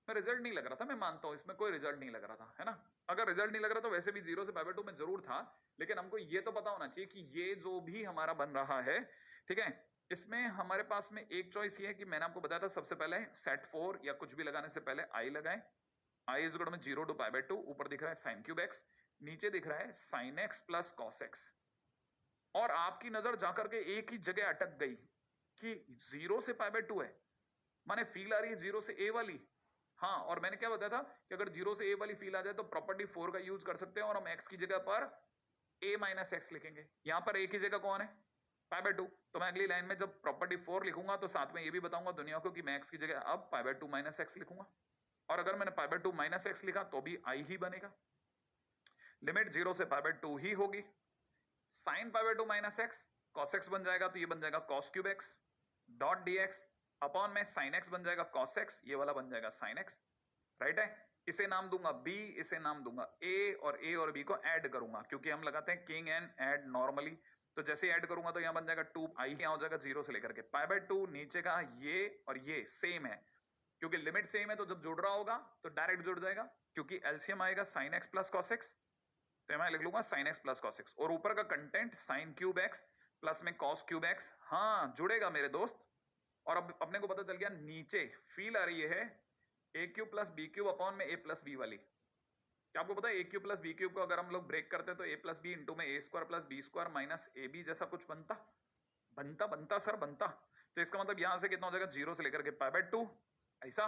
मैं रिजल्ट नहीं लग रहा था, मैं मानता हूं इसमें कोई रिजल्ट नहीं लग रहा था, है ना। अगर रिजल्ट नहीं लग रहा तो वैसे भी 0 से π/2 में जरूर था, लेकिन हमको ये तो पता होना चाहिए कि ये जो भी हमारा बन रहा है, ठीक है, इसमें हमारे पास में एक चॉइस ये है कि मैंने आपको बताया था सबसे पहले सेट 4 या कुछ भी लगाने से पहले आई लगाएं। आई इज इक्वल में 0 टू π/2, ऊपर दिख रहा है साइन क्यूब एक्स, नीचे दिख रहा है sine x plus cos x. और आपकी नजर जाकर के एक ही जगह अटक गई कि 0 से π/2 है, माने फील आ रही है 0 से ए वाली। हाँ, और मैंने क्या बताया था कि अगर 0 से ए वाली फील आ जाए तो प्रॉपर्टी 4 का यूज कर सकते हैं और हम एक्स की जगह पर ए माइनस एक्स लिखेंगे। यहां पर ए की जगह कौन है? π/2। तो मैं अगली लाइन में जब प्रॉपर्टी 4 लिखूंगा तो साथ में ये भी बताऊंगा दुनिया को कि मैं एक्स की जगह अब π/2 माइनस एक्स लिखूंगा। और अगर मैंने π/2 माइनस एक्स लिखा तो भी आई ही बनेगा, लिमिट 0 से π/2 ही होगी। Sine π/2 minus X cos X बन जाएगा, तो ये बन जाएगा cos cube X dot D X upon में साइन एक्स बन जाएगा कॉस एक्स, ये वाला बन जाएगा साइन एक्स, राइट है। इसे नाम दूंगा बी, इसे नाम दूंगा ए और बी को ऐड करूंगा क्योंकि हम लगाते हैं किंग एंड ऐड नॉर्मली। तो जैसे ऐड करूंगा तो यहां बन जाएगा 2 आई, यहां हो जाएगा 0 से लेकर के π/2, नीचे का ये और ये सेम है क्योंकि लिमिट सेम है, तो जब जुड़ रहा होगा तो डायरेक्ट जुड़ जाएगा क्योंकि एलसीएम आएगा sine x plus cos x, तो मैं लिख लूंगा sine x plus cos x और ऊपर का content sine cube x plus में कॉस क्यूब एक्स। हाँ जुड़ेगा मेरे दोस्त। और अब अपने को पता चल गया नीचे फील आ रही है A cube plus B cube upon में ए प्लस बी वाली। क्या आपको पता है A cube plus B cube को अगर हम लोग ब्रेक करते तो ए प्लस बी इंटू में A square plus B square minus A B जैसा कुछ बनता बनता बनता सर बनता। तो इसका मतलब यहां से कितना हो जाएगा 0 से लेकर के π/2 ऐसा,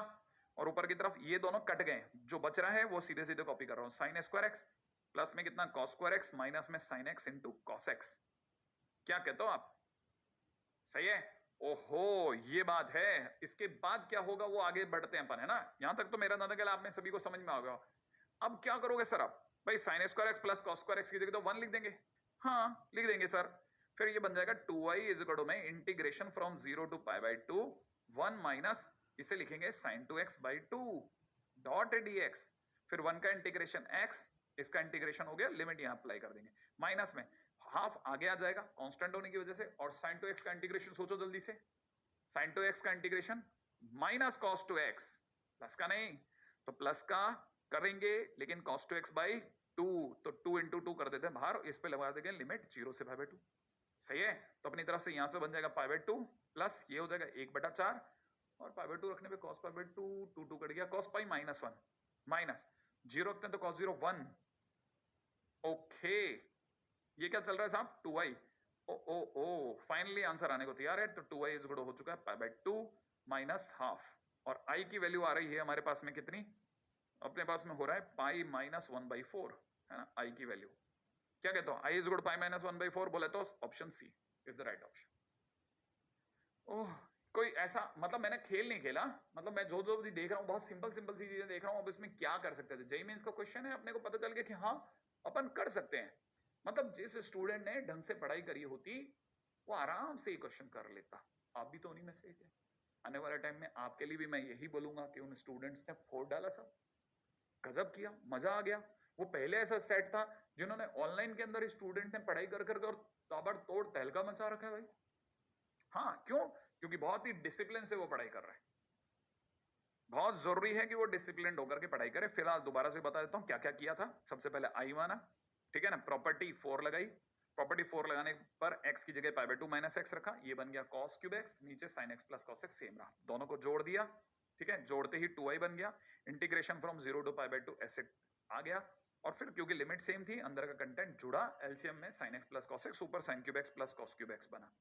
और ऊपर की तरफ ये दोनों कट गए, जो बच रहा है वो सीधे सीधे कॉपी कर रहा हूं, साइन स्क्वायर एक्स प्लस में कितना कॉस स्क्वायर एक्स माइनस में sine x into cos x. क्या कहते हो आप? सही है। ओहो ये बात है, इसके बाद क्या होगा वो आगे बढ़ते हैं अपन, है ना। यहां तक तो मेरा अंदाजा है आप में सभी को समझ में आ गया। अब क्या करोगे सर आप? भाई sine square x plus cos square x की जगह तो 1 लिख देंगे। हाँ लिख देंगे सर। फिर ये बन जाएगा 2i इज इक्वल टू में इंटीग्रेशन फ्रॉम 0 टू π/2 1 माइनस इसे लिखेंगे sin 2x/2 डॉट dx। फिर 1 का इंटीग्रेशन x, इसका इंटीग्रेशन हो गया, लिमिट यहां अप्लाई कर देंगे, माइनस में हाफ आगे आ जाएगा कांस्टेंट होने की वजह से, और sin 2x का इंटीग्रेशन सोचो जल्दी से, sin 2x का integration minus cos 2x, plus का नहीं तो प्लस का करेंगे लेकिन cos 2x/2, तो 2 इंटू 2 कर देते हैं बाहर, इस पे लगा देंगे लिमिट 0 से π/2। सही है। तो अपनी तरफ से यहां से बन जाएगा π/2 प्लस ये हो जाएगा 1/4 और π/2 रखने पे cos π/2 2 कट गया, cos पाई माइनस 1 माइनस 0 रखते हैं तो cos 0 1। ओके ये क्या चल रहा है साहब 2i। ओ ओ ओ फाइनली आंसर आने को तैयार है। तो 2i इज इक्वल हो चुका है π/2 माइनस हाफ, और i की वैल्यू आ रही है हमारे पास में कितनी, अपने पास में हो रहा है पाई माइनस 1/4, है ना i की वैल्यू। क्या कहते हो? i is equal pi minus 1/4 बोले तो option C is the right option. Oh कोई ऐसा मतलब मैंने खेल नहीं खेला, मतलब मैं जो जो भी देख रहा हूँ बहुत सिंपल सिंपल सी चीजें देख रहा हूँ। अब इसमें क्या कर सकते थे, जेईई मेंस का क्वेश्चन है, अपने को पता चल गया कि हाँ अपन कर सकते हैं। मतलब जिस स्टूडेंट ने ढंग से पढ़ाई करी होती वो आराम से ये क्वेश्चन कर लेता। आप भी तो उन्हीं में से एक है। आने वाले टाइम में आपके लिए भी मैं यही बोलूंगा कि उन स्टूडेंट्स ने फोड़ डाला सब, गजब किया, मजा आ गया। वो पहले ऐसा सेट था जिन्होंने ऑनलाइन के अंदर स्टूडेंट ने पढ़ाई कर करके और ताबड़तोड़ तहलका मचा रखा है भाई। हाँ क्यों? क्योंकि बहुत ही डिसिप्लिन से वो पढ़ाई कर रहा है। बहुत जरूरी है कि वो डिसिप्लिन होकर के पढ़ाई करे। फिलहाल दोबारा से बता देता हूं क्या क्या किया था। सबसे पहले आई माना, ठीक है ना, प्रॉपर्टी 4 लगाई, प्रॉपर्टी 4 लगाने पर x की जगह π/2 माइनस एक्स रखा, ये बन गया cos क्यूब एक्स, नीचे sin x plus cos x same रहा, दोनों को जोड़ दिया, ठीक है, जोड़ते ही 2i बन गया, इंटीग्रेशन फ्रॉम 0 टू π/2 ऐसे आ गया, और फिर क्योंकि लिमिट सेम थी अंदर का कंटेंट जुड़ा, एलसीएम में sin x plus cos x ऊपर sin cube x plus cos cube x बना,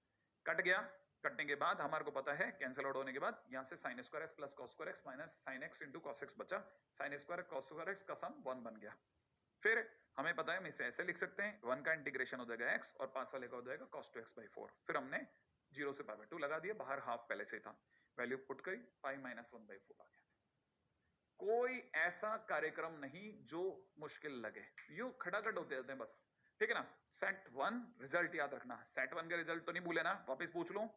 कट गया। कटने के बाद हमारे को पता है कैंसिल आउट होने के बाद यहां से sin square x plus cos square x minus sin x into cos x बचा, sin square cos square x का सम 1 बन गया। फिर हमें पता है हम इसे ऐसे लिख सकते हैं, 1 का इंटीग्रेशन हो जाएगा x और पास वाले का हो जाएगा cos 2x/4। फिर हमने 0 से π/2 लगा दिया, बाहर हाफ पहले से था, वैल्यू पुट करी, पाई माइनस 1/4 आ गया। कोई ऐसा कार्यक्रम नहीं जो मुश्किल लगे, यू खटाखट होते जाते हैं बस, ठीक है ना। सेट 1 रिजल्ट याद रखना, सेट 1 के रिजल्ट तो नहीं भूले ना, वापस पूछ लूं,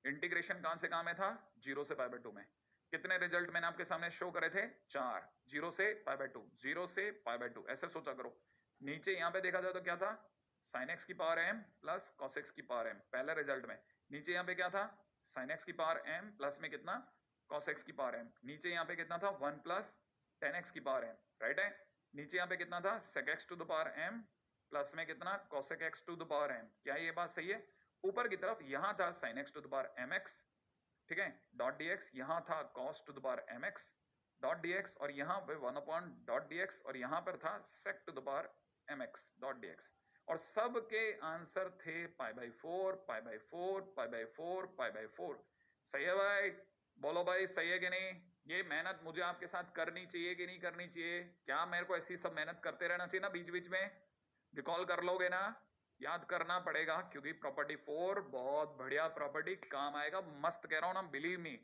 इंटीग्रेशन कहां से कहां में था, 0 से π/2 में। कितने रिजल्ट मैंने आपके सामने शो करे थे, 4, 0 से π/2, 0 से π/2, ऐसे सोचा करो। नीचे यहां पे देखा जाए तो क्या था, sin x की power m plus cos x की पावर m पहले रिजल्ट में। नीचे यहां पे क्या था, sin x की पावर m प्लस में कितना cos x की पावर m, नीचे यहाँ पे कितना था 1 प्लस टेन एक्स की पावर m, राइट है। नीचे यहाँ पे कितना था sec x to the power m plus में कितना cosec x to the power m, क्या ये बात सही है। ऊपर की तरफ यहाँ था sin x to the power mx, ठीक है, डॉट dx, यहाँ था cos to the power mx dot dx, और यहाँ पे 1 अपॉन डॉट dx, और यहाँ पर था sec to the power mx dot dx, और सब के आंसर थे pi by 4, pi by 4, pi by 4, pi by 4। सही है भाई, बोलो भाई सही है कि नहीं। ये मेहनत मुझे आपके साथ करनी चाहिए कि नहीं करनी चाहिए, क्या मेरे को ऐसी सब मेहनत करते रहना चाहिए ना बीच बीच में, रिकॉल कर लोगे ना, याद करना पड़ेगा, क्योंकि प्रॉपर्टी 4 बहुत बढ़िया प्रॉपर्टी, काम आएगा, मस्त कह रहा हूं ना, बिलीव मी,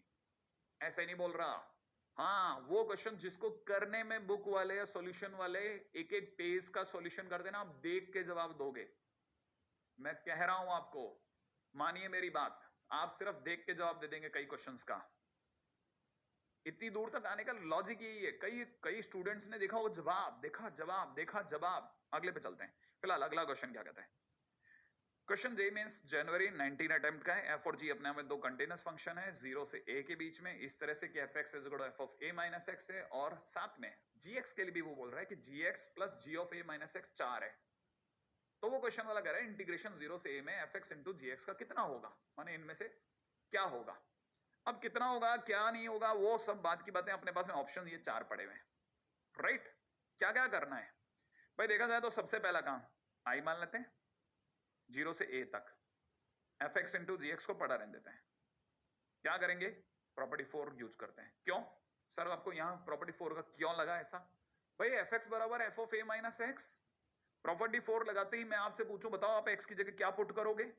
ऐसे नहीं बोल रहा। हाँ, वो क्वेश्चन जिसको करने में बुक वाले या सॉल्यूशन वाले एक एक पेज का सॉल्यूशन कर देना, आप देख के जवाब दोगे, मैं कह रहा हूं आपको, मानिए मेरी बात, आप सिर्फ देख के जवाब दे देंगे कई क्वेश्चंस का। इतनी दूर तक आने का लॉजिक यही है, कई कई स्टूडेंट्स ने देखा वो जवाब, देखा जवाब, देखा जवाब। अगले पे चलते हैं, फिलहाल अगला क्वेश्चन क्या कहता है। क्वेश्चन जे मींस जनवरी 19 अटेम्प्ट का है। एफ और जी अपने आप में दो कंटिन्यूअस फंक्शन है 0 से a के बीच में, इस तरह से कि f x is equal to f of a minus x है, और साथ में gx के लिए भी वो बोल रहा है कि gx plus g of a minus x 4 है। तो वो क्वेश्चन वाला कह रहा है इंटीग्रेशन 0 से a में एफ एक्स इंटू gx का कितना होगा, माने इनमें से क्या होगा। अब कितना होगा क्या नहीं होगा वो सब बात की बातें, अपने पास में ऑप्शन ये 4 पड़े हुए हैं, राइट। क्या क्या करना है भाई, देखा जाए तो सबसे पहला काम आई मान लेते हैं 0 से a तक, एफ एक्स इंटू जी एक्स को पढ़ा रहने देते हैं। क्या करेंगे, प्रॉपर्टी 4 यूज करते हैं। क्यों सर, आपको यहां प्रॉपर्टी 4 का क्यों लगा ऐसा, भाई एफ एक्स बराबर F of A minus x, property 4 लगाते ही मैं आपसे पूछूं, बताओ आप एक्स की जगह क्या पुट करोगे,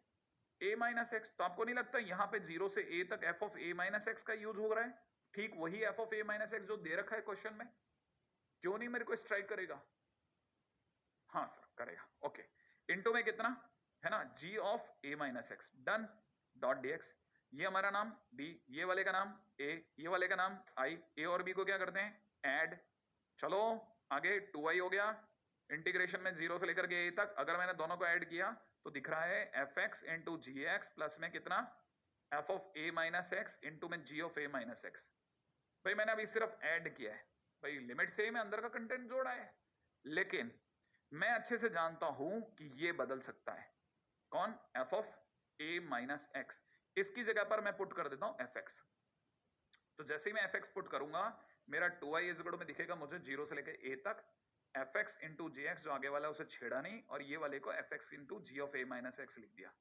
a माइनस एक्स। तो आपको नहीं लगता यहां पे 0 से a तक F of A minus x का यूज हो रहा है, ठीक वही F of A minus X जो दे रखा है क्वेश्चन में, क्यों नहीं मेरे को स्ट्राइक करेगा। हाँ सर करेगा, ओके। इंटू में कितना है ना, g of a minus x, done, dot dx, ये हमारा नाम b, ये वाले का नाम a, ये वाले का नाम i, a और b को क्या करते हैं ऐड, चलो आगे 2i हो गया, इंटीग्रेशन में 0 से लेकर के a तक, अगर मैंने दोनों को ऐड किया तो दिख रहा है एफ एक्स इंटू जी एक्स प्लस में कितना F of a minus x into में g of a minus x. भाई मैंने अभी सिर्फ ऐड किया है, भाई लिमिट सेम है, अंदर का कंटेंट जोड़ा है, लेकिन मैं अच्छे से जानता हूं कि ये बदल सकता है, कौन, F of A minus x, इसकी जगह पर मैं पुट कर देता हूं एफ एक्स। तो जैसे ही मैं एफ एक्स पुट करूंगा मेरा 2i इज इक्वल में दिखेगा मुझे 0 से लेकर a तक एफ एक्स इंटू जी एक्स, जो आगे वाला है उसे छेड़ा नहीं, और ये वाले को f x into g of A minus x लिख दिया,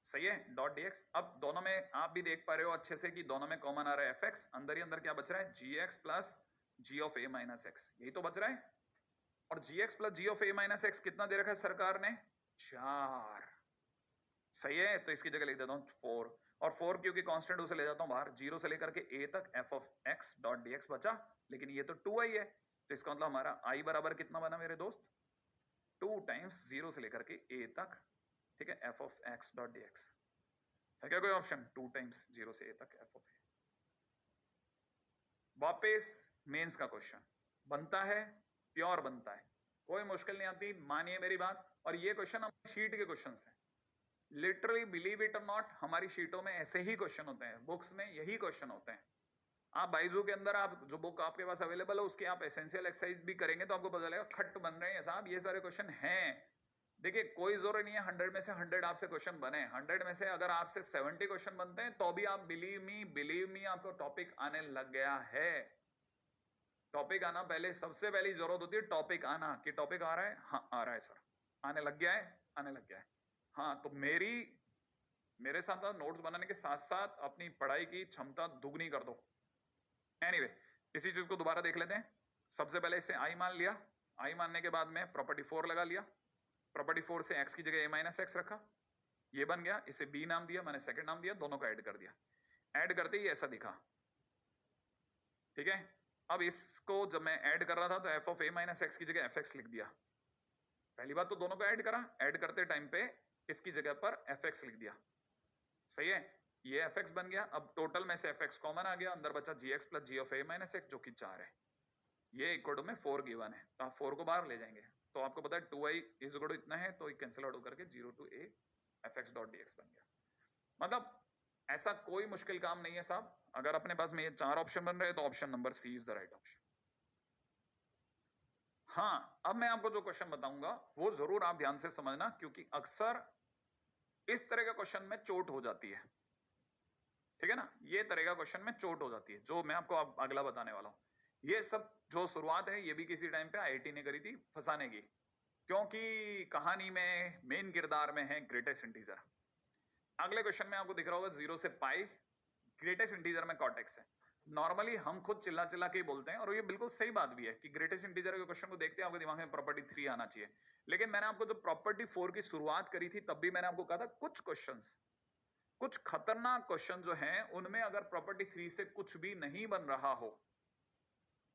सही है, डॉट dx। अब दोनों में आप भी देख पा रहे हो अच्छे से कि दोनों में कॉमन आ रहा है एफ एक्स, अंदर ही अंदर क्या बच रहा है G X plus G of A minus X, यही तो बच रहा है। और G X plus G of A minus X कितना दे रखा है सरकार ने, 4, सही है, तो इसकी जगह लिख देता हूं 4, और 4 क्योंकि कांस्टेंट उसे ले जाता हूं बाहर, 0 से लेकर के a तक F of x dot dx बचा, लेकिन ये तो 2i है, तो इसका मतलब हमारा i बराबर कितना बना मेरे दोस्त, 2 टाइम्स 0 से लेकर के a तक, ठीक है, F of x dot dx। है क्या कोई ऑप्शन, 2 टाइम्स 0 से a तक एफ ऑफ ए। वापस मेंस का क्वेश्चन बनता है, प्योर बनता है, कोई मुश्किल नहीं आती, मानिए मेरी बात। और ये क्वेश्चन हमारी शीट के क्वेश्चन हैं, लिटरली बिलीव इट और नॉट, हमारी शीटों में ऐसे ही क्वेश्चन होते हैं, बुक्स में यही क्वेश्चन होते हैं। आप बाइजू के अंदर आप जो बुक आपके पास अवेलेबल है उसके आप एसेंशियल एक्सरसाइज भी करेंगे तो आपको पता चलेगा खट बन रहे हैं साहब, ये सारे क्वेश्चन हैं। देखिए कोई जरूरी नहीं है 100 में से 100 आपसे क्वेश्चन बने, 100 में से अगर आपसे 70 क्वेश्चन बनते हैं तो भी आप बिलीव मी आपको टॉपिक आने लग गया है। टॉपिक आना पहले, सबसे पहली जरूरत होती है टॉपिक आना, कि टॉपिक आ रहा है, हाँ आ रहा है सर, आने लग गया है, आने लग गया है। हाँ तो मेरे साथ नोट्स बनाने के साथ साथ अपनी पढ़ाई की क्षमता दुगनी कर दो। एनीवे, इसी चीज को दोबारा देख लेते हैं। सबसे पहले इसे आई मान लिया, आई मानने के बाद में प्रॉपर्टी 4 लगा लिया, प्रॉपर्टी 4 से x की जगह a माइनस एक्स रखा, ये बन गया, इसे b नाम दिया, मैंने सेकंड नाम दिया, दोनों को ऐड कर दिया, ऐड करते ही ऐसा दिखा, ठीक है। अब इसको जब मैं ऐड कर रहा था तो F of A minus x की जगह एफ एक्स लिख दिया, पहली बात तो दोनों को ऐड करा, ऐड करते टाइम पे इसकी जगह पर एफ एक्स लिख दिया, सही है, ये एफ एक्स बन गया। अब टोटल में से एफ एक्स कॉमन आ गया, अंदर बचा G X plus G of A minus X जो कि 4 है, ये इक्वल टू में 4 गिवन है, तो आप 4 को बाहर ले जाएंगे, तो आपको पता है 2i इज इक्वल टू इतना है, तो कैंसिल आउट होकर के 0 to a F x dot D x बन गया। मतलब ऐसा कोई मुश्किल काम नहीं है साहब। अगर अपने पास में ये 4 ऑप्शन बन रहे हैं तो option number c is the right option. हाँ, अब मैं आपको जो क्वेश्चन बताऊंगा वो जरूर आप ध्यान से समझना, क्योंकि अक्सर इस तरह के क्वेश्चन में चोट हो जाती है। ठीक है ना, ये तरह का क्वेश्चन में चोट हो जाती है जो मैं आपको अब अगला बताने वाला हूं। ये सब जो शुरुआत है ये भी किसी टाइम पे आईआईटी ने करी थी फंसाने की, क्योंकि कहानी में मेन किरदार में है ग्रेटेस्ट इंटीजर। अगले क्वेश्चन में आपको दिख रहा होगा 0 से पाई, ग्रेटेस्ट इंटीजर में कॉर्टेक्स है। नॉर्मली हम खुद चिल्ला चिल्ला के ही बोलते हैं, और ये बिल्कुल सही बात भी है कि ग्रेटेस्ट इंटीजर के क्वेश्चन को देखते हैं आपके दिमाग में प्रॉपर्टी 3 आना चाहिए। लेकिन मैंने आपको जो प्रॉपर्टी 4 की शुरुआत करी थी तब भी मैंने आपको कहा था कुछ क्वेश्चंस, कुछ खतरनाक क्वेश्चन जो हैं उनमें अगर प्रॉपर्टी 3 से कुछ भी नहीं बन रहा हो,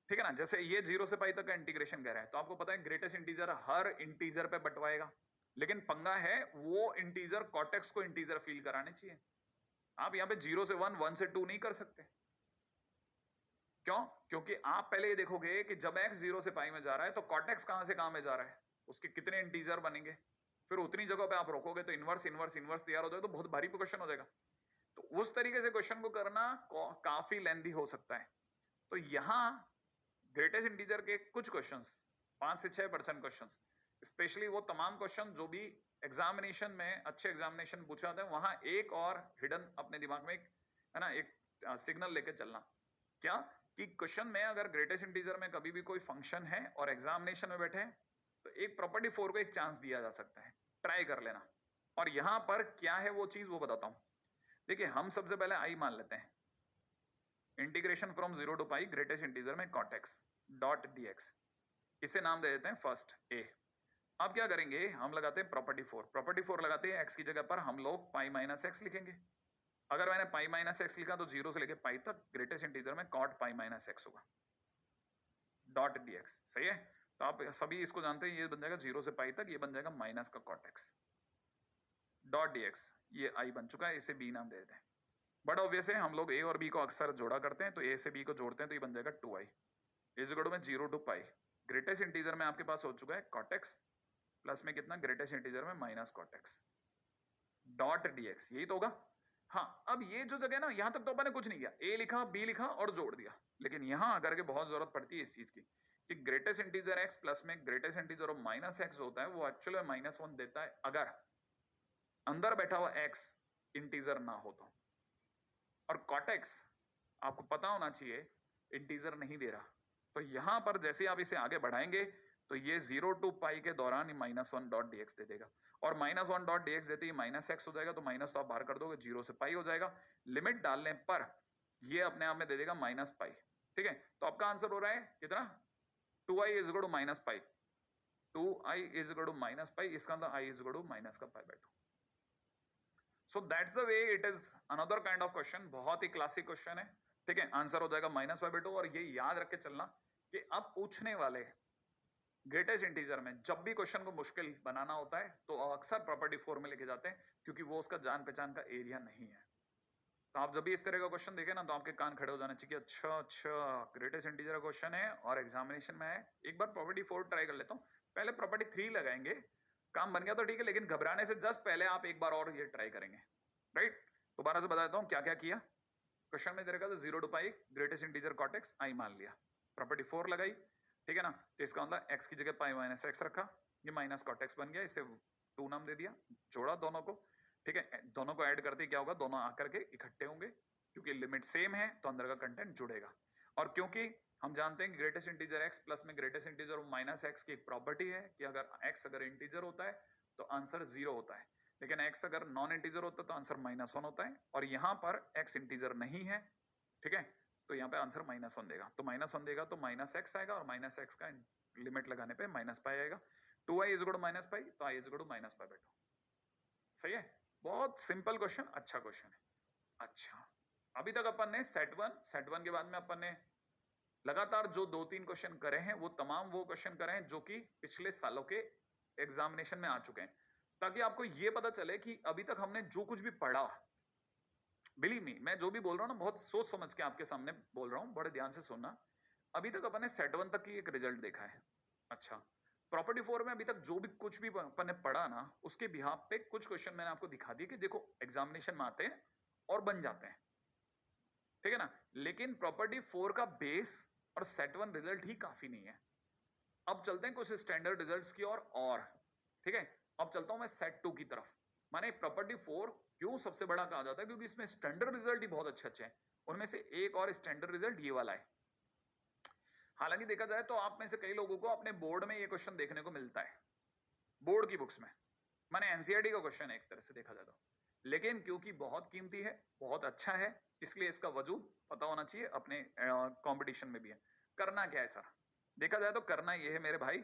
ठीक है ना, जैसे ये 0 से पाई तक का इंटीग्रेशन कह रहा है, तो आपको पता है ग्रेटेस्ट इंटीजर हर इंटीजर पे बंटवाएगा, लेकिन पंगा है वो इंटीजर कॉर्टेक्स को इंटीजर फील कराने चाहिए। आप यहां पे 0 से 1, 1 से 2 नहीं कर सकते। क्यों? क्योंकि आप पहले ये देखोगे कि जब x 0 से पाई में जा रहा है तो कॉर्टेक्स कहां से कहां में जा रहा है, उसके कितने इंटीजर बनेंगे, फिर उतनी जगह पे आप रोकोगे तो इनवर्स इनवर्स इनवर्स तैयार हो जाएगा, तो बहुत भारी क्वेश्चन हो जाएगा। तो उस तरीके से क्वेश्चन को करना काफी लेंथी हो सकता है। तो यहां ग्रेटेस्ट इंटीजर के कुछ क्वेश्चंस, 5 से 6% क्वेश्चंस, स्पेशली वो तमाम क्वेश्चन जो भी एग्जामिनेशन में, अच्छे एग्जामिनेशन पूछे जाते हैं, वहां एक और हिडन अपने दिमाग में एक, है ना, एक सिग्नल लेके चलना। क्या कि क्वेश्चन में अगर ग्रेटेस्ट इंटीजर में कभी भी कोई फंक्शन है और एग्जामिनेशन में बैठे तो एक प्रॉपर्टी 4 को एक चांस दिया जा सकता है, ट्राई कर लेना। और यहां पर क्या है वो चीज वो बताता हूं। देखिए हम सबसे पहले आई मान लेते हैं, integration from 0 to pi greatest integer में कॉटेक्स डॉट डीएक्स, इसे नाम दे देते हैं फर्स्ट ए। अब क्या करेंगे, हम लगाते हैं प्रॉपर्टी 4। प्रॉपर्टी 4 लगाते हैं, एक्स की जगह पर हम लोग पाई माइनस एक्स लिखेंगे। अगर मैंने पाई माइनस एक्स लिखा तो 0 से लेके पाई तक ग्रेटेस्ट इंटीजर में कॉट पाई माइनस एक्स होगा डॉट डीएक्स। सही है, तो आप सभी इसको जानते हैं, ये बन जाएगा 0 से पाई तक, ये बन जाएगा माइनस का कॉट एक्स डॉट डीएक्स। ये आई बन चुका है, इसे बी नाम दे देते हैं। बट ऑब्वियस है हम लोग ए और बी को अक्सर जोड़ा करते हैं, तो ए से बी को जोड़ते हैं तो ये बन जाएगा 2i इज इक्वल टू में 0 टू पाई। ग्रेटेस्ट इंटीजर में आपके पास हो चुका है कॉटेक्स प्लस में कितना, ग्रेटेस्ट इंटीजर में माइनस कॉटेक्स डॉट डीएक्स, यही तो होगा। हाँ, अब ये जो जगह ना, यहां तक तो अपन ने कुछ नहीं किया, ए लिखा बी लिखा और जोड़ दिया, लेकिन यहां आकर के बहुत जरूरत पड़ती है इस चीज की कि ग्रेटेस्ट इंटीजर एक्स प्लस में greatest integer of minus x होता है वो एक्चुअली -1 देता है अगर अंदर बैठा हुआ एक्स इंटीजर ना हो तो। और कॉटेक्स आपको पता होना चाहिए इंटीजर नहीं दे रहा, तो यहां पर जैसे आप इसे आगे बढ़ाएंगे तो ये 0 टू पाई के दौरान -1 डॉट डीएक्स दे देगा, और -1 डॉट डीएक्स देते ही माइनस एक्स हो जाएगा, तो माइनस तो आप बाहर कर दोगे, 0 से पाई हो जाएगा। लिमिट डालने पर ये अपने आप में दे देगा माइनस पाई। ठीक है, तो आपका आंसर हो रहा है कितना, 2i is equal to minus pi, 2i is equal to minus pi, इसका मतलब i is equal to minus का pi by 2। So that's the way it is another kind of question, बहुत ही क्लासिक क्वेश्चन है। ठीक है, answer हो जाएगा माइनस पाई बाय 2। और ये याद रख के चलना कि अब पूछने वाले ग्रेटेस्ट इंटीजर में जब भी क्वेश्चन को मुश्किल बनाना होता है तो अक्सर प्रॉपर्टी 4 में लेके जाते हैं, क्योंकि वो उसका जान पहचान का एरिया नहीं है। तो आप जब भी इस तरह का क्वेश्चन देखें ना तो आपके कान खड़े हो जाने चाहिए, अच्छा अच्छा ग्रेटेस्ट इंटीजर क्वेश्चन है और एग्जामिनेशन में है, एक बार प्रॉपर्टी 4 ट्राई कर लेता हूँ, पहले प्रॉपर्टी 3 लगाएंगे, काम बन गया तो ठीक है, लेकिन घबराने से जस्ट पहले आप एक बार और ये ट्राई करेंगे। राइट, दोबारा से बता देता हूँ क्या क्या किया। क्वेश्चन में दे रखा था 0 to pi greatest integer cot x I मान लिया, प्रॉपर्टी 4 लगाई, ठीक है ना, तो इसका मतलब x की जगह पाई माइनस एक्स रखा, ये माइनस कॉट एक्स बन गया, इसे 2 नाम दे दिया, जोड़ा दोनों को। ठीक है, दोनों को ऐड करते क्या होगा, दोनों आकर के इकट्ठे होंगे, क्योंकि लिमिट सेम है तो अंदर का कंटेंट जुड़ेगा। और क्योंकि हम जानते हैं कि ग्रेटेस्ट इंटीजर x प्लस में ग्रेटेस्ट इंटीजर माइनस एक्स की एक प्रॉपर्टी है कि अगर x अगर इंटीजर होता है तो आंसर 0 होता है, लेकिन x अगर नॉन इंटीजर होता है तो आंसर -1 होता है, और यहाँ पर x इंटीजर नहीं है। ठीक है, तो यहाँ पे आंसर -1 देगा, तो -1 देगा तो माइनस एक्स आएगा, और माइनस एक्स का लिमिट लगाने पे माइनस पाई आएगा, 2i is equal to minus pi, तो i is equal to minus pi by 2। सही है, बहुत सिंपल क्वेश्चन, अच्छा क्वेश्चन है। अच्छा, अभी तक अपन ने सेट वन के बाद में अपन ने लगातार जो 2-3 क्वेश्चन करे हैं वो तमाम वो क्वेश्चन करे हैं जो कि पिछले सालों के एग्जामिनेशन में आ चुके हैं, ताकि आपको ये पता चले कि अभी तक हमने जो कुछ भी पढ़ा, बिलीव मी मैं जो भी बोल रहा हूँ ना बहुत सोच समझ के आपके सामने बोल रहा हूँ, बड़े ध्यान से सुनना। अभी तक अपन ने सेट 1 तक की एक रिजल्ट देखा है। अच्छा, प्रॉपर्टी 4 में अभी तक जो भी कुछ भी अपन ने पढ़ा ना, उसके बिहाफ पे कुछ क्वेश्चन मैंने आपको दिखा दिए कि देखो एग्जामिनेशन में आते हैं और बन जाते हैं, ठीक है ना। लेकिन प्रॉपर्टी 4 का बेस और सेट 1 रिजल्ट ही काफी नहीं है। अब चलते हैं कुछ स्टैंडर्ड रिजल्ट्स की और ठीक है। अब चलता हूं मैं सेट 2 की तरफ। माने प्रॉपर्टी 4 क्यों सबसे बड़ा कहा जाता है, क्योंकि इसमें स्टैंडर्ड रिजल्ट ही बहुत अच्छे अच्छे हैं। उनमें से एक और स्टैंडर्ड रिजल्ट ये वाला है। हालांकि देखा जाए तो आप में से कई लोगों को अपने बोर्ड में ये क्वेश्चन देखने को मिलता है, बोर्ड की बुक्स में, माने एनसीईआरटी का क्वेश्चन है एक तरह से देखा जाए तो। लेकिन क्योंकि बहुत कीमती है, बहुत अच्छा है, इसलिए इसका वजूद पता होना चाहिए, अपने कंपटीशन में भी है। करना क्या है सर, देखा जाए तो करना ये है मेरे भाई,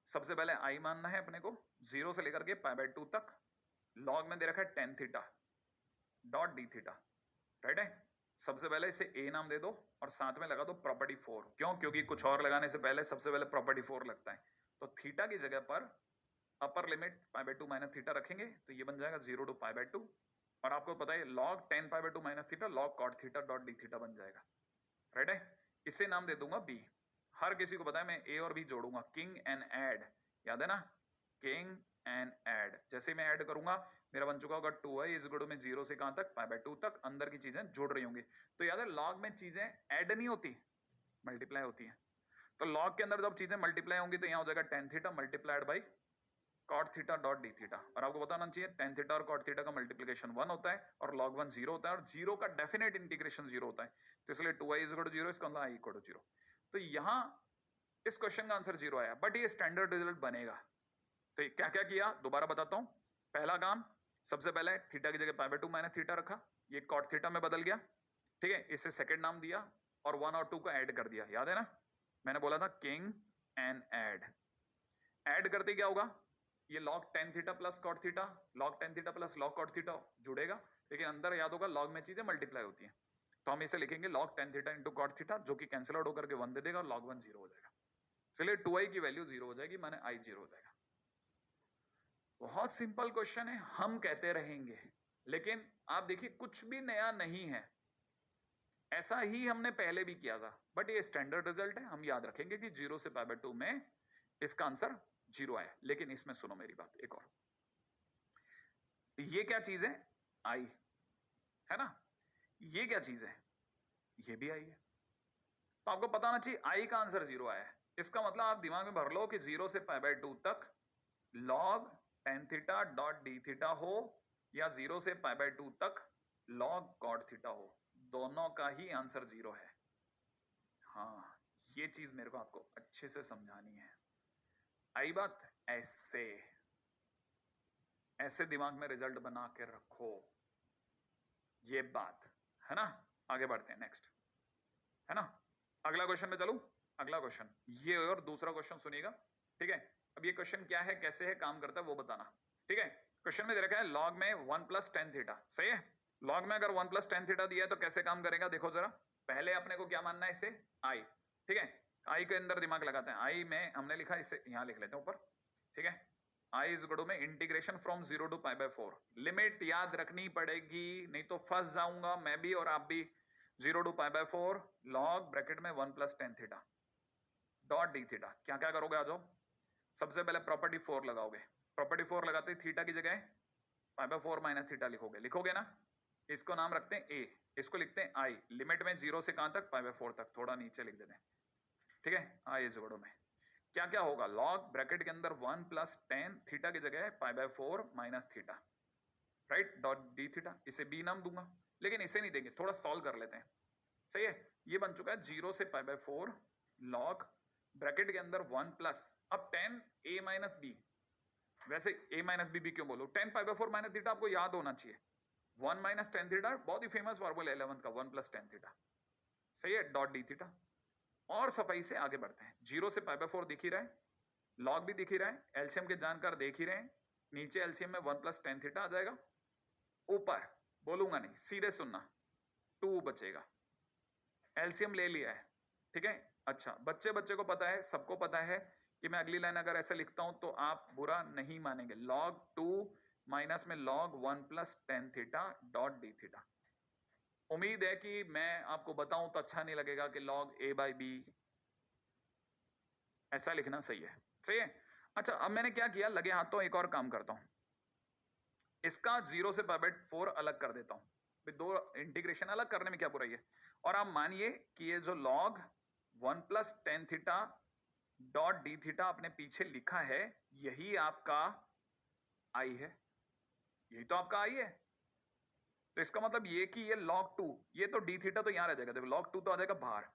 सबसे पहले आई मानना है अपने को, 0 से लेकर के π/2 तक। लॉग में दे रखा है tan theta dot D theta, right है। सबसे पहले इसे ए नाम दे दो और साथ में लगा दो प्रॉपर्टी 4। क्यों, क्योंकि कुछ और लगाने से पहले सबसे पहले प्रॉपर्टी 4 लगता है। तो थीटा की जगह पर अपर लिमिट π/2 माइनस थीटा रखेंगे तो ये बन जाएगा 0 to π/2, और आपको पता है log tan π/2 minus theta log cot theta dot D theta बन जाएगा, राइट है। इसे नाम दे दूंगा बी। हर किसी को पता है मैं ए और बी जोड़ूंगा, किंग एंड एड, याद है ना, किंग एंड एड। जैसे मैं ऐड करूंगा मेरा बन चुका होगा 2i इज इक्वल टू में 0 से कहां तक π/2 तक, अंदर की चीजें जुड़ रही होंगी। तो याद है लॉग में चीजें ऐड नहीं होती, मल्टीप्लाई होती है। तो लॉग के अंदर जब चीजें मल्टीप्लाई होंगी तो यहां हो जाएगा tan theta multiplied by cot theta dot D theta. और आपको बताना चाहिए tan थीटा और cot थीटा का मल्टीप्लिकेशन 1 होता है और log 1 0 होता है, और 0 का डेफिनेट इंटीग्रेशन 0 होता है। तो इसलिए 2i इज इक्वल टू 0, इसका मतलब i इक्वल टू 0। तो यहां इस क्वेश्चन का आंसर 0 आया, बट ये स्टैंडर्ड रिजल्ट बनेगा। तो क्या क्या किया दोबारा बताता हूं। पहला काम, सबसे पहले थीटा की जगह π/2 माइनस थीटा रखा, ये cot थीटा में बदल गया, ठीक है। इसे सेकंड नाम दिया और 1 और 2 को ऐड कर दिया, याद है ना, मैंने बोला था किंग एंड ऐड करते क्या होगा, ये log tan theta plus cot theta, log tan theta plus log cot theta जुड़ेगा, लेकिन अंदर याद होगा log में चीजें मल्टीप्लाई होती हैं। तो हम इसे लिखेंगे log tan theta into cot theta, जो कि कैंसिल आउट होकर के 1 दे देगा और log 1 0 हो जाएगा। चलिए 2i की वैल्यू 0 हो जाएगी, माने i 0 हो जाएगा। बहुत सिंपल क्वेश्चन है, हम कहते रहेंगे, लेकिन आप देखिए कुछ भी नया नहीं है, ऐसा ही हमने पहले भी किया था, बट ये स्टैंडर्ड रिजल्ट है, हम याद रखेंगे कि 0 से π/2 में इसका आंसर 0 आया। लेकिन इसमें सुनो मेरी बात एक और, ये क्या चीज है, आई है ना, ये क्या चीज है, ये भी आई है। तो आपको पता होना चाहिए आई का आंसर 0 आया है। इसका मतलब आप दिमाग में भर लो कि 0 से π/2 तक log tan theta dot D theta हो या 0 से π/2 तक log cot थीटा हो, दोनों का ही आंसर 0 है। हाँ, ये चीज मेरे को आपको अच्छे से समझानी है। आई बात, ऐसे ऐसे दिमाग में रिजल्ट बना के रखो, ये बात है ना। आगे बढ़ते हैं, नेक्स्ट है ना, अगला क्वेश्चन में चलूं। अगला क्वेश्चन ये और दूसरा क्वेश्चन सुनिएगा, ठीक है। अब ये क्वेश्चन क्या है, कैसे है, काम करता है वो बताना, ठीक है। क्वेश्चन में दे रखा है लॉग में 1 प्लस tan थीटा, सही है। लॉग में अगर 1 प्लस tan थीटा दिया है तो कैसे काम करेगा, देखो जरा। पहले अपने को क्या मानना है, इसे आई, ठीक है। आई के अंदर दिमाग लगाते हैं, आई में हमने लिखा, इसे यहां लिख लेते हैं ऊपर, ठीक है। आई इज इक्वल टू में इंटीग्रेशन फ्रॉम 0 to π/4, लिमिट याद रखनी पड़ेगी, नहीं तो फंस जाऊंगा मैं भी और आप भी। 0 to π/4 log ब्रैकेट में 1 plus tan theta dot D theta. क्या क्या करोगे, आ जाओ। सबसे पहले प्रॉपर्टी 4 लगाओगे, प्रॉपर्टी 4 लगाते थीटा की जगह π/4 माइनस थीटा लिखोगे ना। इसको नाम रखते हैं ए, इसको लिखते हैं आई, लिमिट में 0 से कहां तक, π/4 तक, थोड़ा नीचे लिख देते हैं, ठीक है। आई इज इक्वल टू में क्या क्या होगा, लॉग ब्रैकेट के अंदर 1 प्लस tan थीटा की जगह π/4 minus theta, right, dot D theta. इसे बी नाम दूंगा, लेकिन इसे नहीं देंगे, थोड़ा सॉल्व कर लेते हैं, सही है। ये बन चुका है 0 से π/4 लॉग ब्रैकेट के अंदर 1 प्लस, अब tan a माइनस बी, वैसे a माइनस बी क्यों बोलो, tan π/4 माइनस थीटा आपको याद होना चाहिए, 1 माइनस tan थीटा, बहुत ही फेमस फॉर्मूला 11th का, 1 प्लस tan थीटा, सही है, डॉट डी थीटा। और सफाई से आगे बढ़ते हैं, 0 से π/4 दिख ही रहा है, लॉग भी दिख ही रहा है, एलसीएम के जानकार देख ही रहे हैं, नीचे एलसीएम में 1 प्लस tan थीटा आ जाएगा, ऊपर बोलूंगा नहीं, सीधे सुनना, 2 बचेगा, एलसीएम ले लिया है, ठीक है। अच्छा, बच्चे को पता है, सबको पता है कि मैं अगली लाइन अगर ऐसे लिखता हूं तो आप बुरा नहीं मानेंगे, log 2 माइनस में log 1 plus tan theta dot D theta. उम्मीद है कि मैं आपको बताऊं तो अच्छा नहीं लगेगा कि log a बाई बी, ऐसा लिखना सही है, सही है। अच्छा, अब मैंने क्या किया, लगे हाथों एक और काम करता हूं, इसका 0 से π/4 अलग कर देता हूं, दो इंटीग्रेशन अलग करने में क्या बुराई है। और आप मानिए कि ये जो log 1 plus tan theta dot D theta आपने पीछे लिखा है, यही आपका आई है, यही तो आपका आई है। तो इसका मतलब ये कि ये log 2, ये तो डी थीटा तो यहां रह जाएगा, देखो log 2 तो आ जाएगा बाहर,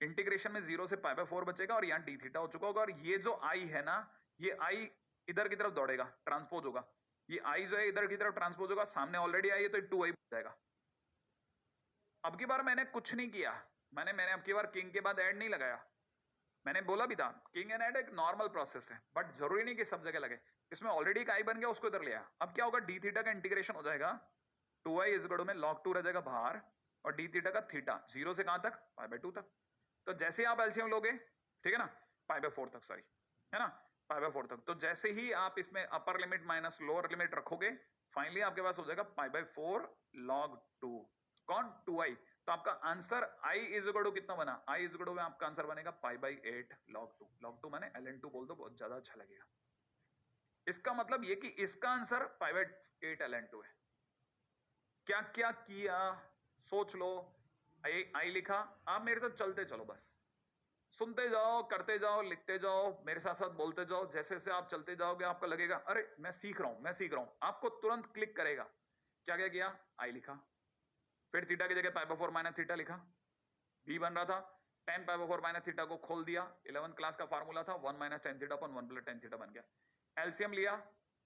इंटीग्रेशन में 0 से π/4 बचेगा और यहाँ डी थीटा हो चुका होगा। और ये जो आई है ना, ये आई इधर की तरफ दौड़ेगा, ट्रांसपोज होगा, ये आई जो है इधर की तरफ ट्रांसपोज होगा, सामने ऑलरेडी आई है तो 2i बच जाएगा। अब की बार मैंने कुछ नहीं किया, मैंने अब की बार किंग के बाद ऐड नहीं लगाया। मैंने बोला भी था किंग एंड ऐड एक नॉर्मल प्रोसेस है, बट जरूरी नहीं कि सब जगह लगे। इसमें ऑलरेडी एक आई बन गया, उसको इधर ले आया। अब क्या होगा, डी थीटा का इंटीग्रेशन हो जाएगा, 2i इज इक्वल टू में log 2 रह जाएगा बाहर, और डी थीटा का थीटा 0 से कहां तक, π/2 तक। तो जैसे ही आप एलसीएम लोगे, ठीक है ना, π/4 तक, सॉरी, है ना, π/4 तक। तो जैसे ही आप इसमें अपर लिमिट माइनस लोअर लिमिट रखोगे, फाइनली आपके पास हो जाएगा π/4 log 2, कौन, 2i। तो आपका answer i is equal to कितना बना, i इज इक्वल टू में आपका आंसर बनेगा π/8 log 2। log 2 माने ln2 बोल दो, बहुत ज्यादा अच्छा लगेगा। इसका मतलब ये कि इसका आंसर π/8 ln2 है। क्या क्या किया सोच लो, आई लिखा, आप मेरे साथ चलते चलो, बस सुनते जाओ, करते जाओ, लिखते जाओ, मेरे साथ साथ बोलते जाओ। जैसे जैसे आप चलते जाओगे आपको लगेगा अरे मैं सीख रहा हूं, मैं सीख रहा हूं, आपको तुरंत क्लिक करेगा। क्या क्या किया, आई लिखा, फिर थीटा की जगह π/4 माइनस थीटा लिखा, बी बन रहा था, tan π/4 माइनस थीटा को खोल दिया, 11th क्लास का फार्मूला था, 1 माइनस टेन थीटा अपन 1 प्लस टेन थीटा बन गया। एलसीएम लिया,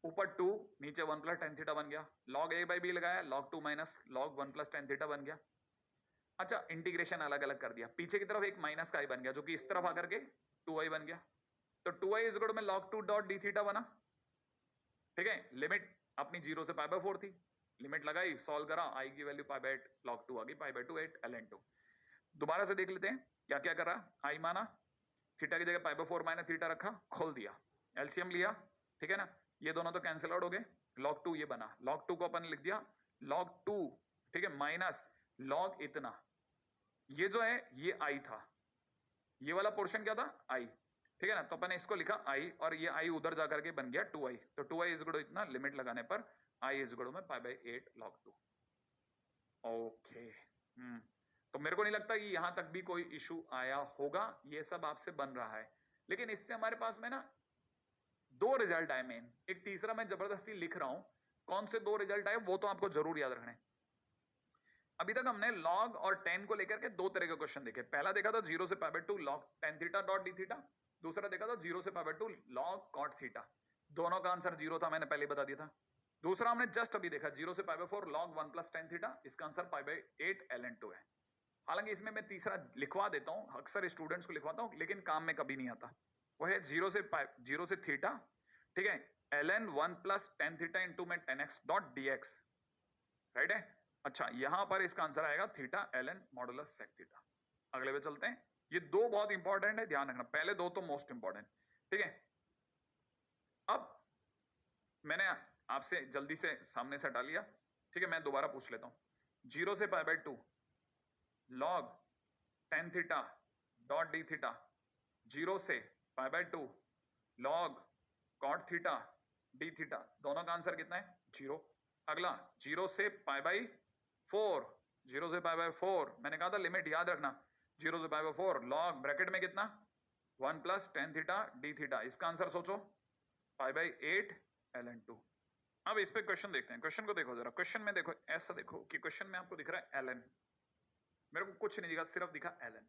ऊपर 2 नीचे 1 प्लस टेन थीटा बन गया, log a बाई बी लगाया, log 2 minus log 1 plus tan theta बन गया। अच्छा, इंटीग्रेशन अलग अलग कर दिया, पीछे की तरफ एक माइनस का आई बन गया जो कि इस तरफ आकर के 2i बन गया। तो 2i इज इक्वल टू में log 2 डॉट डी थीटा बना, ठीक है। लिमिट अपनी 0 से π/4 थी, लिमिट लगाई, सॉल्व करा, आई की वैल्यू π/8 log 2 आ गई, π/2 8 ln2। दोबारा से देख लेते हैं क्या क्या कर रहा, आई माना, थीटा की जगह π/4 माइनस थीटा रखा, खोल दिया, एलसीएम लिया, ठीक है ना, ये दोनों तो कैंसिल आउट हो गए, log 2 ये बना, log 2 को अपन लिख दिया log 2, ठीक है, माइनस log इतना, ये जो है ये आई था, ये वाला पोर्शन क्या था, आई, ठीक है ना। तो अपन इसको लिखा आई, और ये आई उधर जाकर के बन गया 2i। तो 2i इज इक्वल टू इतना, लिमिट लगाने पर i इज इक्वल टू में π/8 log 2। ओके, तो मेरे को नहीं लगता कि यहां तक भी कोई इशू आया होगा, ये सब आपसे बन रहा है। लेकिन इससे हमारे पास में ना दो रिजल्ट आए मेन, एक तीसरा मैं जबरदस्ती लिख रहा हूं, कौन से दो रिजल्ट आए वो तो आपको जरूर याद रखने। अभी तक हमने log और tan को लेकर के दो तरह के क्वेश्चन देखे। पहला देखा था 0 से π/2 log tan theta dot D theta, दूसरा देखा था 0 से π/2 log cot थीटा। दोनों का आंसर 0 था, मैंने पहले बता दिया था। दूसरा हमने जस्ट अभी देखा 0 से π/4 log 1 प्लस tan थीटा, इसका आंसर π/8 ln2 है। हालांकि इसमें मैं तीसरा लिखवा देता हूं, अक्सर स्टूडेंट्स को लिखवाता हूं, लेकिन काम में कभी नहीं आता। वो है 0 से थीटा, ठीक है, ln 1 plus tan theta into में tan x dot dx, right है। अच्छा, यहां पर इसका आंसर आएगा theta ln modulus sec theta. अगले पे चलते हैं, ये दो बहुत इंपॉर्टेंट है, ध्यान रखना, पहले दो तो मोस्ट इंपॉर्टेंट, ठीक है। अब मैंने आपसे जल्दी से सामने से हटा लिया, ठीक है, मैं दोबारा पूछ लेता हूं, 0 से π/2 log tan theta dot D theta, 0 से π/2 log cot theta D theta, दोनों का आंसर कितना है, 0। अगला 0 से π/4, 0 से π/4, मैंने कहा था लिमिट याद रखना, 0 से π/4 log ब्रैकेट में कितना, 1 plus tan theta D theta, इसका आंसर सोचो π/8 ln2। अब इस पे क्वेश्चन देखते हैं, क्वेश्चन को देखो जरा, क्वेश्चन में देखो, ऐसा देखो कि क्वेश्चन में आपको दिख रहा है ln, मेरे को कुछ नहीं दिखा, सिर्फ दिखा ln।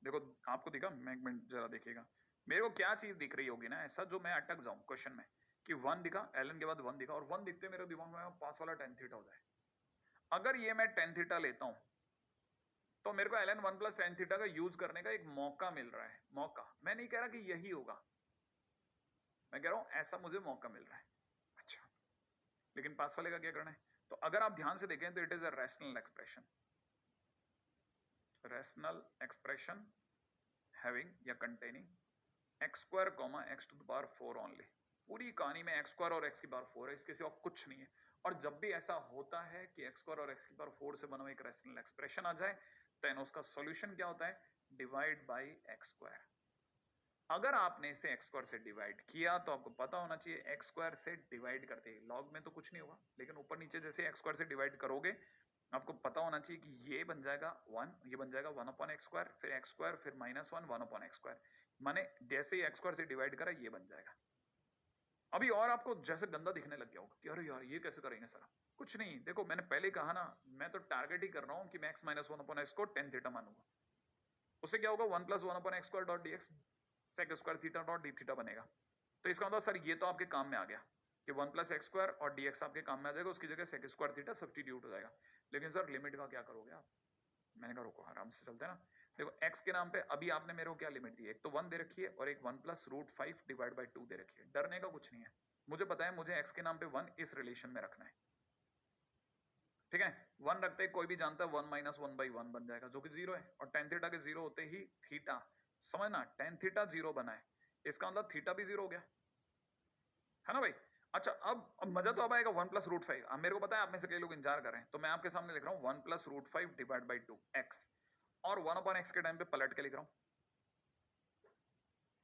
देखो आपको दिखा, मैं एक मिनट जरा देखिएगा, मेरे को क्या चीज दिख रही होगी ना ऐसा जो मैं अटक जाऊं क्वेश्चन में, कि 1 दिखा, ln के बाद 1 दिखा, और 1 दिखते मेरे दिमाग में पास वाला tan थीटा हो जाए। अगर ये मैं tan थीटा लेता हूं तो मेरे को ln 1 प्लस tan थीटा का यूज करने का एक मौका मिल रहा है, मौका, मैं नहीं कह रहा कि यही होगा, मैं कह रहा हूं ऐसा मुझे मौका मिल रहा है। अच्छा, लेकिन पास वाले का क्या करना है, तो अगर आप ध्यान से देखें तो it is a rational expression, rational expression having या containing x square comma x to the power 4 only. पूरी कहानी में x स्क्वायर और x की पावर 4 है, इसके सिवा कुछ नहीं है। और जब भी ऐसा होता है कि x स्क्वायर और x की पावर 4 से बना हुआ एक रैशनल एक्सप्रेशन आ जाए, देन उसका सॉल्यूशन क्या होता है, डिवाइड बाय x स्क्वायर। अगर आपने इसे x स्क्वायर से डिवाइड किया तो आपको पता होना चाहिए x स्क्वायर से डिवाइड करते ही लॉग में तो कुछ नहीं होगा, लेकिन ऊपर नीचे जैसे x स्क्वायर से डिवाइड करोगे आपको पता होना चाहिए कि ये बन जाएगा 1, ये बन जाएगा 1/x², फिर x², फिर -1 1/x²। माने जैसे ही x² से डिवाइड करा ये बन जाएगा। अभी और आपको जैसे गंदा दिखने लग गया होगा कि अरे यार ये कैसे करेंगे सर? कुछ नहीं, देखो मैंने पहले कहा ना, मैं तो टारगेट ही कर रहा हूं कि मैं x - 1/x को tan थीटा मानूंगा। उससे क्या होगा, 1 + 1/x² dot dx sec² theta dot d theta बनेगा। तो इसका मतलब सर ये तो आपके काम में आ गया कि 1 + x² और dx आपके काम में आ जाएगा, उसकी जगह sec² थीटा सब्स्टिट्यूट हो जाएगा। लेकिन सर लिमिट का क्या करोगे आप? मैंने कहा रुको आराम से चलते हैं ना। देखो x के नाम पे अभी आपने मेरे को क्या लिमिट दी है, एक तो 1 दे रखी है और एक 1 + √5 डिवाइड बाय 2 दे रखी है। डरने का कुछ नहीं है, मुझे पता है मुझे x के नाम पे 1 इस रिलेशन में रखना है, ठीक है। 1 रखते ही कोई भी जानता है 1 - 1/1 बन जाएगा जो कि 0 है, और tan थीटा के 0 होते ही थीटा, समझना tan थीटा 0 बना है, इसका मतलब थीटा भी 0 हो गया, है ना भाई। अच्छा अब मजा तो अब आएगा 1 + √5। अब मेरे को पता है आप में से कई लोग इंतजार कर रहे हैं, तो मैं आपके सामने लिख रहा हूँ 1 + √5 डिवाइड बाई 2 x, और 1/x के टाइम पे पलट के लिख रहा हूँ।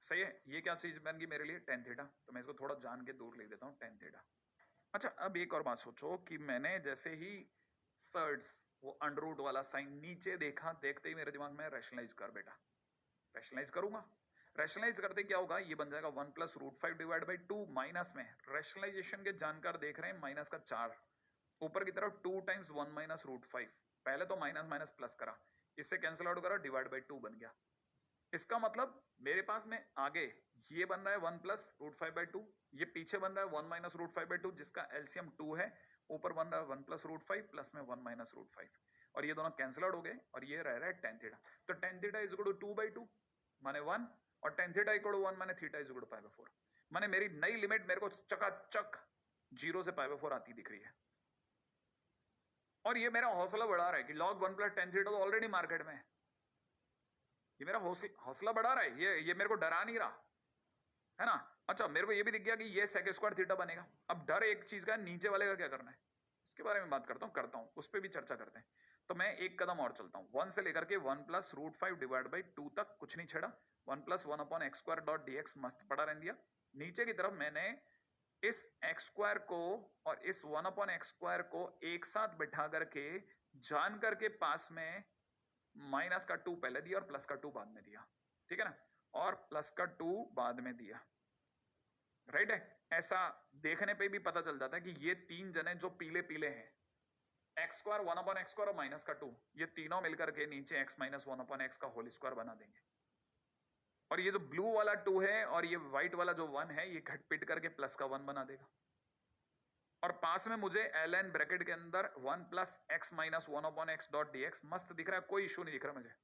सही है, ये क्या चीज बन गई मेरे लिए, tan थीटा। तो मैं इसको थोड़ा जान के दूर लिख देता हूँ tan थीटा। अच्छा अब एक और बात सोचो कि मैंने जैसे ही सर्ड्स वो अंडररूट वाला साइन नीचे देखा, देखते ही मेरे दिमाग में रैशनलाइज कर बेटा, रैशनलाइज करूंगा। रैशनलाइज करते क्या होगा, ये बन जाएगा 1 + √5 डिवाइड बाई 2 माइनस में, रैशनलाइजेशन के जानकार देख रहे हैं माइनस का 4, ऊपर की तरफ 2 × 1 - √5, पहले तो माइनस माइनस प्लस करा, इससे कैंसिल आउट करा, डिवाइड बाई 2 बन गया। इसका मतलब मेरे पास में आगे ये बन रहा है 1 + √5/2, ये पीछे बन रहा है 1 - √5/2 जिसका एलसीएम 2 है, ऊपर बन रहा है 1 + √5 प्लस में 1 - √5, और ये दोनों कैंसिल आउट हो गए और ये रह रहा है tan थीटा। तो tan theta is equal to 2/2 माने 1, और tan थीटा इक्वल टू 1 माने थीटा इज इक्वल टू π/4। माने मेरी नई लिमिट मेरे को चकाचक 0 से π/4 आती दिख रही है, और ये मेरा हौसला बढ़ा रहा है कि log 1 + tan थीटा तो ऑलरेडी मार्केट में है। ये मेरा हौसला बढ़ा रहा है, ये मेरे को डरा नहीं रहा, है ना। अच्छा मेरे को ये भी दिख गया कि ये sec² थीटा बनेगा। अब डर एक चीज का, नीचे वाले का क्या करना है उसके बारे में बात करता हूँ, उस पर भी चर्चा करते हैं। तो मैं एक कदम और चलता हूँ, 1 से लेकर के 1 + √5 डिवाइड बाई 2 तक कुछ नहीं छेड़ा, 1 + 1/x² डॉट dx मस्त पड़ा रहने दिया। नीचे की तरफ मैंने इस x² को और इस 1/x² को एक साथ बिठा करके जान करके पास में माइनस का 2 पहले दिया और प्लस का 2 बाद में दिया, ठीक है ना, और प्लस का 2 बाद में दिया, राइट है। ऐसा देखने पे भी पता चल जाता है कि ये तीन जने जो पीले पीले हैं, x² 1/x² और माइनस का 2, ये तीनों मिलकर के नीचे x - 1/x का होल स्क्वायर बना देंगे, और ये जो ब्लू वाला 2 है और ये व्हाइट वाला जो 1 है, ये घट पिट करके प्लस का 1 बना देगा, और पास में मुझे ln ब्रैकेट के अंदर 1 + x - 1/x डॉट dx मस्त दिख रहा है, कोई इशू नहीं दिख रहा मुझे।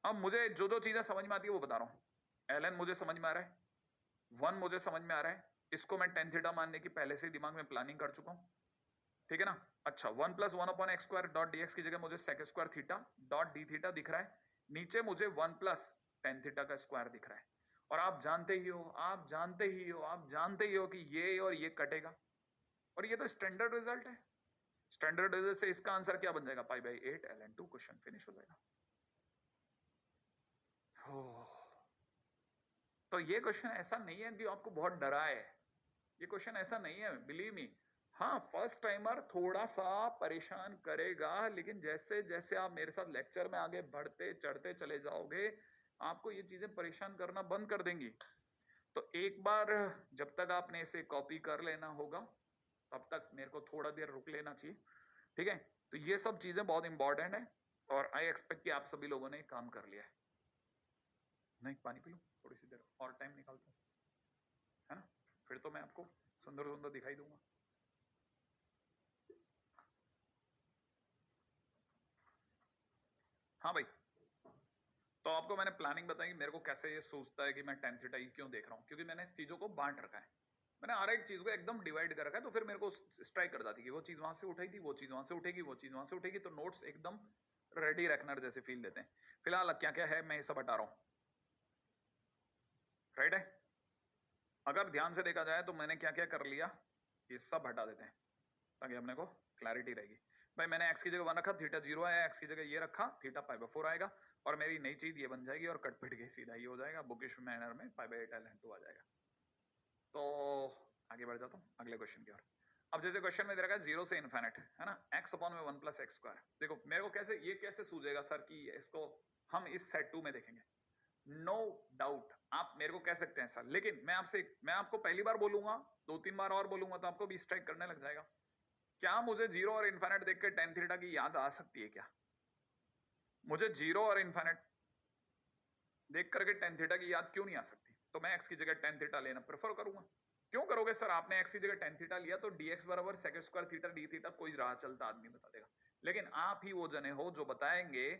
अब मुझे जो जो चीजें समझ में आती है वो बता रहा हूं। ln मुझे समझ में आ रहा है, 1 मुझे समझ में आ रहा है, इसको मैं tan थीटा मानने की पहले से दिमाग में प्लानिंग कर चुका हूं, ठीक है ना। अच्छा 1 + 1/x² डॉट dx की जगह मुझे sec² theta dot d theta दिख रहा है, नीचे मुझे 1 + tan थीटा का स्क्वायर दिख रहा है, और आप जानते ही हो, आप जानते ही हो, आप जानते ही हो कि ये और ये कटेगा, और ये तो स्टैंडर्ड रिजल्ट है। स्टैंडर्ड रिजल्ट से इसका आंसर क्या बन जाएगा, π/8 ln2, क्वेश्चन फिनिश हो जाएगा। तो ये क्वेश्चन ऐसा नहीं है कि आपको बहुत डराए, ये क्वेश्चन ऐसा नहीं है, बिलीव मी। हाँ फर्स्ट टाइमर थोड़ा सा परेशान करेगा, लेकिन जैसे जैसे आप मेरे साथ लेक्चर में आगे बढ़ते चढ़ते चले जाओगे, आपको ये चीजें परेशान करना बंद कर देंगी। तो एक बार जब तक आपने इसे कॉपी कर लेना होगा, तब तक मेरे को थोड़ा देर रुक लेना चाहिए, ठीक है। तो ये सब चीजें बहुत इंपॉर्टेंट है, और आई एक्सपेक्ट कि आप सभी लोगों ने काम कर लिया है। नहीं पानी पी लूं, थोड़ी सी देर और टाइम निकालता हूँ, है ना, फिर तो मैं आपको सुंदर सुंदर दिखाई दूंगा। हाँ भाई, तो आपको मैंने प्लानिंग बताई मेरे को कैसे ये सोचता है कि मैं tan थीटा क्यों देख रहा हूँ, क्योंकि मैंने चीजों को बांट रखा है, मैंने हर एक चीज को एकदम डिवाइड कर रखा है, तो फिर मेरे को स्ट्राइक कर जाती है कि वो चीज वहां से उठाई थी, वो चीज वहां से उठेगी, वो चीज वहां से उठेगी, तो नोट्स एकदम रेडी रखना जैसे फील देते हैं। फिलहाल क्या क्या है मैं ये सब हटा रहा हूँ, राइट है। अगर ध्यान से देखा जाए तो मैंने क्या क्या कर लिया, ये सब हटा देते हैं ताकि अपने को क्लैरिटी रहेगी। भाई मैंने x की जगह 1 रखा, थीटा 0 आया, x की जगह ये रखा, थीटा π/4 आएगा, और मेरी नई चीज ये बन जाएगी, और कट पिट के सीधा ये हो जाएगा, बुकिश मैनर में π/8 ln2 आ जाएगा। तो आगे बढ़ जाता हूँ अगले क्वेश्चन की ओर। अब जैसे क्वेश्चन में दे रखा है 0 से इन्फिनिट, है ना, x अपॉन में 1 प्लस एक्स स्क्वायर। देखो मेरे को कैसे ये कैसे सूझेगा सर कि इसको हम इस सेट 2 में देखेंगे। नो डाउट आप मेरे को कह सकते हैं सर, लेकिन मैं आपको पहली बार बोलूंगा, 2-3 बार और बोलूंगा तो आपको भी स्ट्राइक करने लग जाएगा। क्या मुझे 0 और इन्फिनिट देख के टेन थीटा की याद आ सकती है क्या? मुझे 0 और इन्फिनिट देख करके टेन थीटा की याद क्यों नहीं आ सकती? तो मैं x की जगह टेन थीटा लेना प्रेफर करूंगा। क्यों करोगे सर? आपने x की जगह टेन थीटा लिया तो dx बराबर sec square theta d theta कोई राह चलता आदमी बता देगा। लेकिन आप ही वो जने हो जो बताएंगे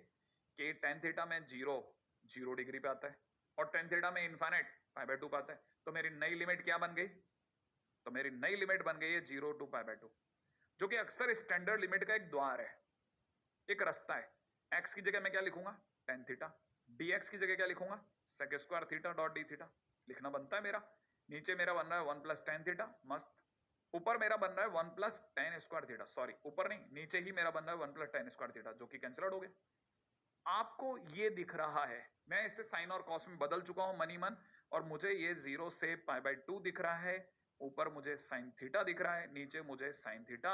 कि टेन थीटा में 0 डिग्री पे आता है और टेन थीटा में इन्फिनिट π/2 पे आता है। तो मेरी नई लिमिट क्या बन गई? तो मेरी नई लिमिट बन गई है 0 to π/2, जो कि अक्सर स्टैंडर्ड लिमिट का एक द्वार है, एक रास्ता है। x की जगह मैं क्या लिखूंगा? Tan theta. dx की जगह क्या लिखूंगा? sec square theta dot d theta लिखना बनता है मेरा। नीचे मेरा बन रहा है 1 प्लस टेन थीटा, मस्त। ऊपर मेरा बन रहा है 1 plus ten square theta, sorry ऊपर नहीं, नीचे ही मेरा बन रहा है 1 प्लस टेन स्क्वायर थीटा, जो कि कैंसिल आउट हो गया। आपको ये दिख रहा है, मैं इसे साइन और कॉस में बदल चुका हूं मनी मन, और मुझे ये 0 से π/2 दिख रहा है। ऊपर मुझे साइन थीटा दिख रहा है, नीचे मुझे sine theta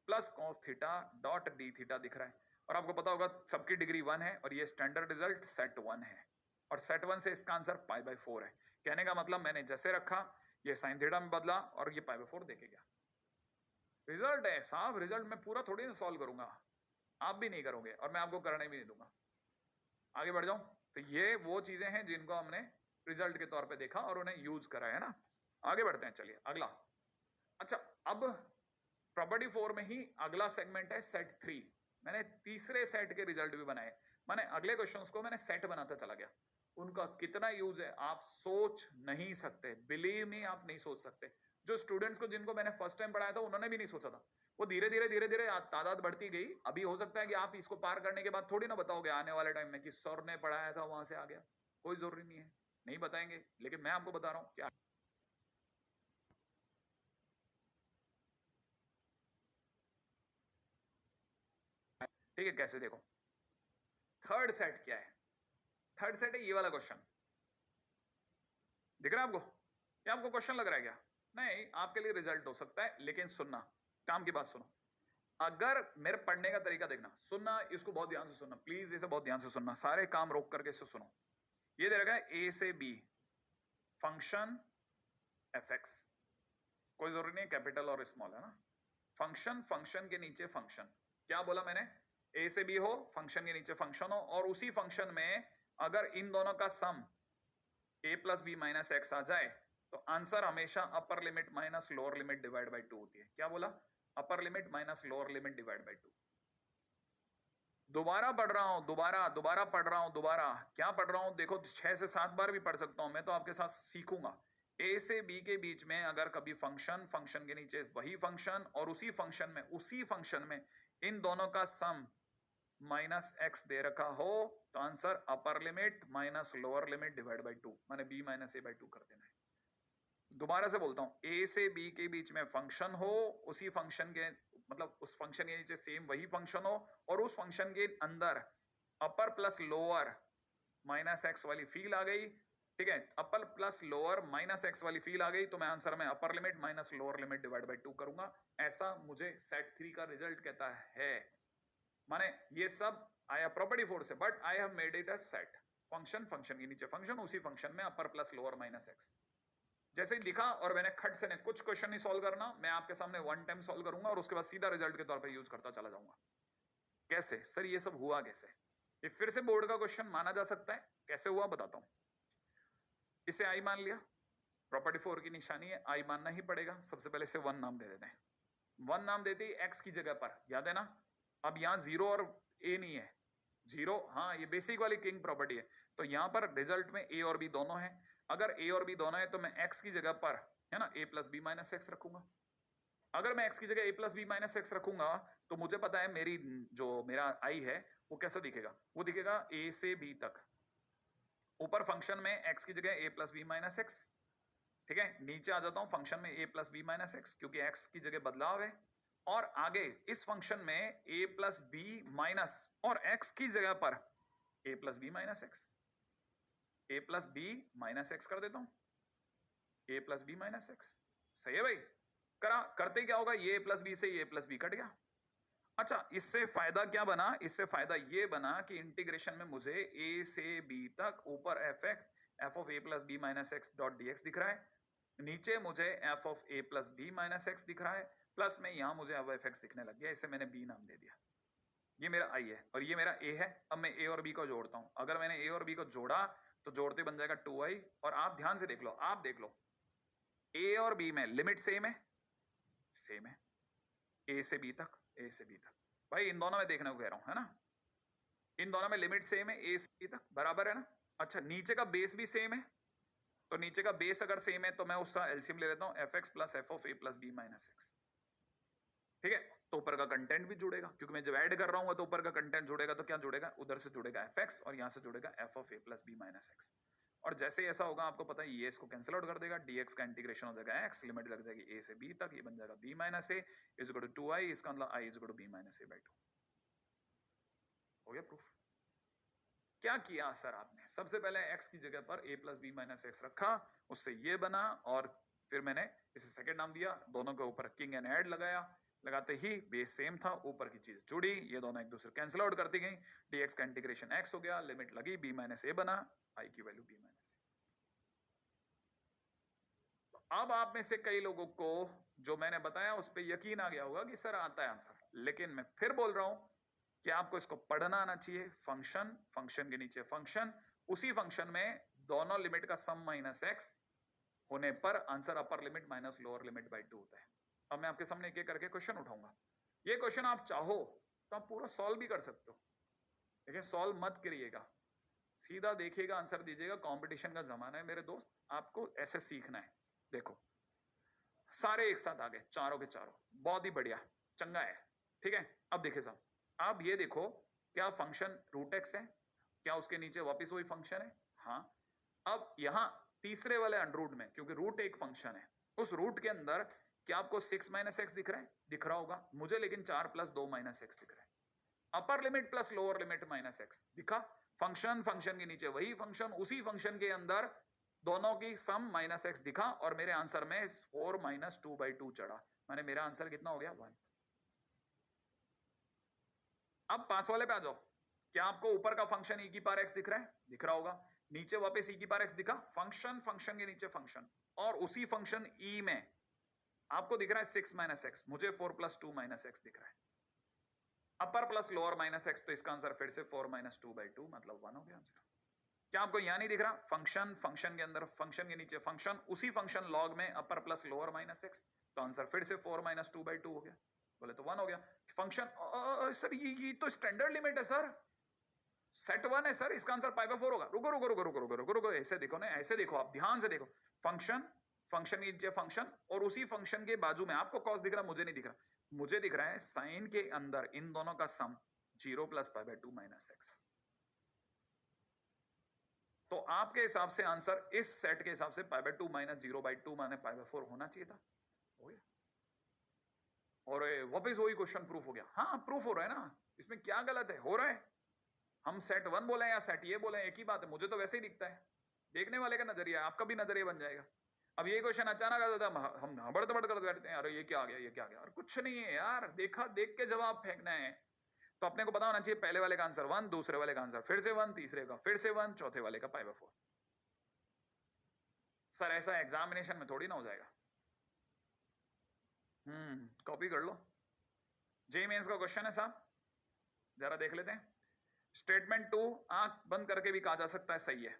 plus cos theta dot D theta दिख रहा है। और आपको पता होगा सबकी डिग्री 1 है और ये स्टैंडर्ड रिजल्ट सेट 1 है, और सेट 1 से इसका आंसर π/4 है। कहने का मतलब मैंने जैसे रखा ये साइन थीटा में बदला और ये π/4 देके गया। रिजल्ट है साहब, रिजल्ट मैं पूरा थोड़ी ना सॉल्व करूंगा, आप भी नहीं करोगे और मैं आपको करने भी नहीं दूंगा। आगे बढ़ जाऊं तो ये वो चीजें हैं जिनको हमने रिजल्ट के तौर पे देखा और उन्हें यूज करा है ना। आगे बढ़ते हैं, चलिए अगला। अच्छा, अब प्रॉपर्टी 4 में ही अगला सेगमेंट है सेट 3। मैंने तीसरे सेट के रिजल्ट भी बनाए, मैंने अगले क्वेश्चंस को मैंने सेट बनाता चला गया। उनका कितना यूज है आप सोच नहीं सकते, बिलीव मी आप नहीं सोच सकते। जो स्टूडेंट्स को जिनको मैंने फर्स्ट टाइम पढ़ाया था उन्होंने भी नहीं सोचा था। वो धीरे धीरे तादाद बढ़ती गई। अभी हो सकता है कि आप इसको पार करने के बाद थोड़ी ना बताओगे आने वाले टाइम में कि सर ने पढ़ाया था वहां से आ गया, कोई जरूरी नहीं है, नहीं बताएंगे, लेकिन मैं आपको बता रहा हूं क्या। ठीक है, कैसे देखो, थर्ड सेट क्या है? थर्ड सेट है ये वाला क्वेश्चन, दिख रहा है आपको? क्या आपको क्वेश्चन लग रहा है क्या? नहीं, आपके लिए रिजल्ट हो सकता है, लेकिन सुनना, काम की बात सुनो। अगर मेरे पढ़ने का तरीका देखना, सुनना, इसको बहुत ध्यान से सुनना प्लीज, इसे बहुत ध्यान से सुनना, सारे काम रोक करके इसे सुनो। ये दे रखा है a से b फंक्शन fx, कोई जरूरी नहीं कैपिटल और स्मॉल, है ना। फंक्शन, फंक्शन के नीचे फंक्शन, क्या बोला मैंने? a से b हो, फंक्शन के नीचे फंक्शन हो, और उसी फंक्शन में अगर इन दोनों का sum a plus B minus X आ जाए तो आंसर हमेशा upper limit minus lower limit divide by 2 होती है। क्या बोला? Upper limit minus lower limit divide by 2। दोबारा पढ़ रहा हूं, दोबारा पढ़ रहा हूं, दोबारा क्या पढ़ रहा हूं देखो, 6 से 7 बार भी पढ़ सकता हूं मैं, तो आपके साथ सीखूंगा। a से b के बीच में अगर कभी फंक्शन, फंक्शन के नीचे वही फंक्शन, और उसी फंक्शन में इन दोनों का सम माइनस एक्स दे रखा हो तो answer upper limit minus lower limit divide by 2, मैंने b माइनस a बाई 2 कर देना है। दोबारा से बोलता हूं, a से b के बीच में फंक्शन हो, उसी फंक्शन के मतलब उस फंक्शन के नीचे सेम वही फंक्शन हो, और उस फंक्शन के अंदर अपर प्लस लोअर माइनस एक्स वाली फील आ गई। ठीक है, अपर प्लस लोअर माइनस एक्स वाली फील आ गई तो मैं आंसर में अपर limit minus lower limit divide by 2 करूंगा। ऐसा मुझे सेट 3 का रिजल्ट कहता है। माने ये सब आया प्रॉपर्टी 4 से, but I have made it a set. Function, function के नीचे फंक्शन, उसी फंक्शन में अपर प्लस लोअर माइनस एक्स। जैसे ही दिखा और मैंने खट से कुछ क्वेश्चन नहीं सॉल्व करना, मैं आपके सामने वन टाइम सॉल्व करूंगा और उसके बाद सीधा रिजल्ट के तौर पे यूज करता चला जाऊंगा। कैसे सर ये सब हुआ कैसे? ये फिर से बोर्ड का क्वेश्चन माना जा सकता है, कैसे हुआ बताता हूं। इसे आई मान लिया, प्रॉपर्टी 4 की निशानी है, आई मानना ही पड़ेगा। सबसे पहले इसे 1 नाम दे देते हैं। 1 नाम देते ही एक्स की जगह पर, याद है ना, अब यहां 0 और a नहीं है, 0, हाँ ये बेसिक वाली किंग प्रॉपर्टी है। तो यहां पर रिजल्ट में a और b दोनों है। अगर a और b दोनों है तो मैं x की जगह पर, है ना, a plus B minus x रखूंगा। अगर मैं x की जगह a plus B minus x रखूंगा तो मुझे पता है मेरी जो मेरा i है वो कैसा दिखेगा, वो दिखेगा a से b तक। ऊपर फंक्शन में x की जगह a plus B minus x, ठीक है। नीचे आ जाता हूं फंक्शन में a plus B minus x, क्योंकि x की जगह बदलाव है। और आगे इस फंक्शन में a प्लस बी माइनस और x की जगह पर a plus B minus x, a plus B minus x कर देता हूं, a plus B minus x. सही है भाई? करते क्या होगा, ये प्लस बी से ये प्लस बी कट गया। अच्छा, इससे फायदा क्या बना, इससे फायदा ये बना कि इंटीग्रेशन में मुझे a से b तक ऊपर f of a plus B minus x dot D x दिख रहा है, नीचे मुझे f of a plus B minus x दिख रहा है, प्लस में यहां मुझे अब एफ एक्स दिखने लग गया, इसे मैंने b नाम दे दिया। ये मेरा i है और ये मेरा a है। अब मैं a और b को जोड़ता हूं, अगर मैंने a और b को जोड़ा तो जोड़ते बन जाएगा 2i। और आप ध्यान से देख लो, आप देख लो a और b में लिमिट सेम है, सेम है, a से b तक, a से b तक। भाई इन दोनों में देखने को कह रहा हूं, है ना, इन दोनों में लिमिट सेम है, a से b तक बराबर है ना। अच्छा, नीचे का बेस भी सेम है, तो नीचे का बेस अगर सेम है तो मैं उसका एलसीएम ले लेता हूं, f x plus f of a plus B minus x. ठीक है, तो ऊपर का कंटेंट भी जुड़ेगा, क्योंकि मैं जब ऐड कर रहा हूं तो ऊपर का कंटेंट जुड़ेगा, तो क्या जुड़ेगा, उधर से जुड़ेगा एफ एक्स और यहां से जुड़ेगा f of a plus B minus x. और जैसे ऐसा होगा आपको पता है, ये इसको कैंसिल आउट कर देगा, dx का इंटीग्रेशन हो जाएगा x, लिमिट लग जाएगी a से b तक, ये बन जाएगा b minus a is equal to 2i, इसका मतलब i is equal to b minus a by 2। हो गया प्रूफ। क्या किया सर आपने, सबसे पहले x की जगह पर a plus B minus x रखा, उससे ये बना, और फिर मैंने इसे सेकंड नाम दिया, दोनों के ऊपर किंग एंड ऐड लगाया, लगाते ही बेस सेम था, ऊपर की चीज जुड़ी, ये दोनों एक दूसरे कैंसिल आउट करती गई, dx का इंटीग्रेशन x हो गया, लिमिट लगी, b माइनस ए बना, i की वैल्यू b माइनस ए। तो अब आप में से कई लोगों को जो मैंने बताया उस पर यकीन आ गया होगा कि सर आता है आंसर, लेकिन मैं फिर बोल रहा हूं कि आपको इसको पढ़ना आना चाहिए। फंक्शन, फंक्शन के नीचे फंक्शन, उसी फंक्शन में दोनों लिमिट का सम माइनस एक्स होने पर answer upper limit minus lower limit by 2 होता है। अब मैं आपके सामने एक एक करके क्वेश्चन उठाऊंगा, ये क्वेश्चन आप चाहो तो आप पूरा सॉल्व भी कर सकते हो, लेकिन सॉल्व मत करिएगा, सीधा देखिएगा, आंसर दीजिएगा। कंपटीशन का जमाना है मेरे दोस्त, आपको ऐसे सीखना है। देखो सारे एक साथ आ गए, चारों के चारों, बहुत ही बढ़िया, चंगा है। ठीक है, अब देखिए साहब, आप ये देखो, क्या फंक्शन रूट एक्स है, क्या उसके नीचे वापस वही फंक्शन है, हाँ। अब यहां तीसरे वाले अंडररूट में, क्योंकि रूट एक फंक्शन है, उस रूट के अंदर क्या आपको 6 माइनस एक्स दिख रहा है, दिख रहा होगा मुझे, लेकिन 4 प्लस 2 माइनस एक्स दिख रहा है। Upper limit plus lower limit minus x दिखा, फंक्शन, फंक्शन के नीचे वही फंक्शन, उसी फंक्शन के अंदर दोनों की सम माइनस एक्स दिखा, और मेरे आंसर में 4 माइनस 2 बाई 2 चढ़ा, माने मेरा आंसर कितना हो गया, 1। अब पास वाले पे आ जाओ, क्या आपको ऊपर का फंक्शन e की पावर x दिख रहा है, दिख रहा होगा, नीचे वापस e की पावर x दिखा, फंक्शन, फंक्शन के नीचे फंक्शन, और उसी फंक्शन e में आपको दिख रहा है 6 माइनस एक्स, मुझे 4 प्लस 2 माइनस एक्स दिख रहा है। अपर प्लस लोअर माइनस एक्स, तो इसका आंसर फिर से 4 माइनस 2 बाई 2, मतलब 1 हो गया आंसर। क्या आपको यहां नहीं दिख रहा, फंक्शन, फंक्शन के अंदर फंक्शन के नीचे फंक्शन, उसी फंक्शन लॉग में अपर प्लस लोअर माइनस एक्स, तो आंसर फिर से 4 माइनस 2 बाई 2 हो गया, बोले तो 1 हो गया। फंक्शन सर ये तो स्टैंडर्ड लिमिट है सर, सेट 1 है सर, इसका आंसर पाई बाय 4 होगा। रुको रुको रुको रुको रुको रुको रुको, ऐसे देखो ना, ऐसे देखो, आप ध्यान से देखो, फंक्शन, फंक्शन के नीचे फंक्शन, और उसी फंक्शन के बाजू में आपको कॉस दिख रहा, मुझे नहीं दिख रहा, मुझे दिख रहा है साइन के अंदर इन दोनों का सम 0 plus pi by 2 minus x. तो आपके हिसाब से आंसर इस सेट के हिसाब से पाई बाय 2 माइनस 0 बाई 2 माने पाई बाय 4 होना चाहिए था, हो गया। और वापस वही क्वेश्चन प्रूफ हो गया, हाँ प्रूफ हो रहा है ना, इसमें क्या गलत है, हो रहा है। हम सेट 1 बोले या सेट ये बोले, एक ही बात है, मुझे तो वैसे ही दिखता है, देखने वाले का नजरिया, आपका भी नजरिया बन जाएगा। अब ये क्वेश्चन अचानक आ जाता है, हम हबड़ तबड़ कर बैठते हैं, अरे ये क्या आ गया, ये क्या आ गया, और कुछ नहीं है यार, देखा, देख के जवाब फेंकना है। तो अपने को पता होना चाहिए, पहले वाले का आंसर 1, दूसरे वाले का आंसर फिर से 1, तीसरे का फिर से 1, चौथे वाले का पाई बाय 4। सर ऐसा एग्जामिनेशन में थोड़ी ना हो जाएगा। कॉपी कर लो, जेईई मेंस का क्वेश्चन है साहब, जरा देख लेते हैं। स्टेटमेंट 2 आंख बंद करके भी कहा जा सकता है सही है,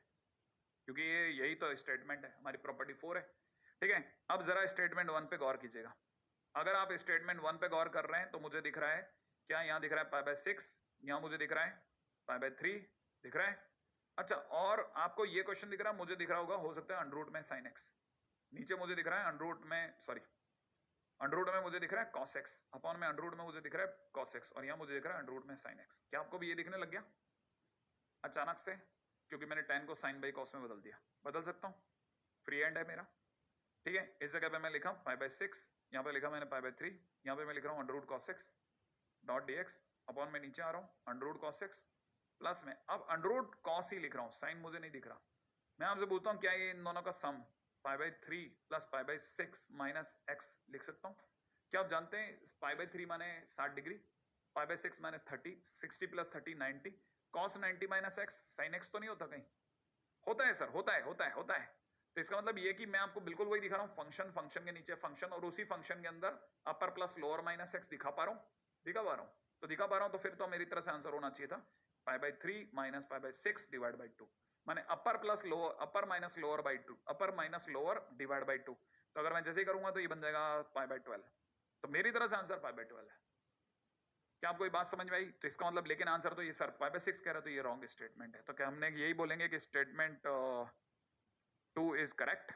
क्योंकि ये यही तो स्टेटमेंट है, हमारी प्रॉपर्टी 4 है। ठीक है, अब जरा स्टेटमेंट 1 पे गौर कीजिएगा। अगर आप स्टेटमेंट 1 पे गौर कर रहे हैं तो मुझे दिख रहा है, क्या यहाँ दिख रहा है पाई बाय 6, यहाँ मुझे दिख रहा है पाई बाय 3 दिख रहा है। अच्छा, और आपको ये क्वेश्चन दिख रहा है, मुझे दिख रहा होगा, हो सकता है अंडररूट में साइन एक्स, नीचे मुझे दिख रहा है अंडररूट में, सॉरी अंडररूट में मुझे दिख रहा है cos x, अपॉन में अंडररूट में मुझे दिख रहा है cos x, और यहाँ मुझे दिख रहा है अंडररूट में sin x। क्या आपको भी ये दिखने लग गया अचानक से, क्योंकि मैंने tan को sin बाई cos में बदल दिया, बदल सकता हूँ, फ्री हैंड है मेरा। ठीक है, इस जगह पे मैं लिखा पाई बाय 6, यहाँ पे लिखा मैंने पाई बाय 3, यहाँ पे मैं लिख रहा हूँ under root cos x dot dx, upon में नीचे आ रहा हूँ अंडररूट cos x, प्लस में अब अंडररूट cos ही लिख रहा हूँ, साइन मुझे नहीं दिख रहा। मैं आपसे पूछता हूँ, क्या ये इन दोनों का sum pi by 3 plus pi by 6 minus x लिख सकता हूँ। क्या आप जानते हैं पाई बाई 3 माने 60 degree, pi by 6 minus 30, 60 plus 30 90, cos 90 minus x sine x तो नहीं होता कहीं? होता है सर, होता है। तो इसका मतलब ये कि मैं आपको बिल्कुल वही दिखा रहा हूँ, फंक्शन, फंक्शन के नीचे फंक्शन और उसी फंक्शन के अंदर अपर प्लस लोअर माइनस एक्स दिखा पा रहा हूँ, तो दिखा पा रहा हूँ, तो फिर तो मेरी तरह से आंसर होना चाहिए था पाई by 3 minus pi by 6 divide by 2, माने अपर plus lower, upper minus lower by 2, upper minus lower divide by 2। तो अगर मैं जैसे ही करूंगा तो ये बन जाएगा पाई बाई 12। तो मेरी तरह से आंसर पाई बाई 12 है। क्या आपको ये बात समझ में आई? तो इसका मतलब, लेकिन आंसर तो ये सर पाई बाई 6 कह रहा है, तो ये रॉन्ग स्टेटमेंट है। तो क्या हमने यही बोलेंगे कि statement 2 is correct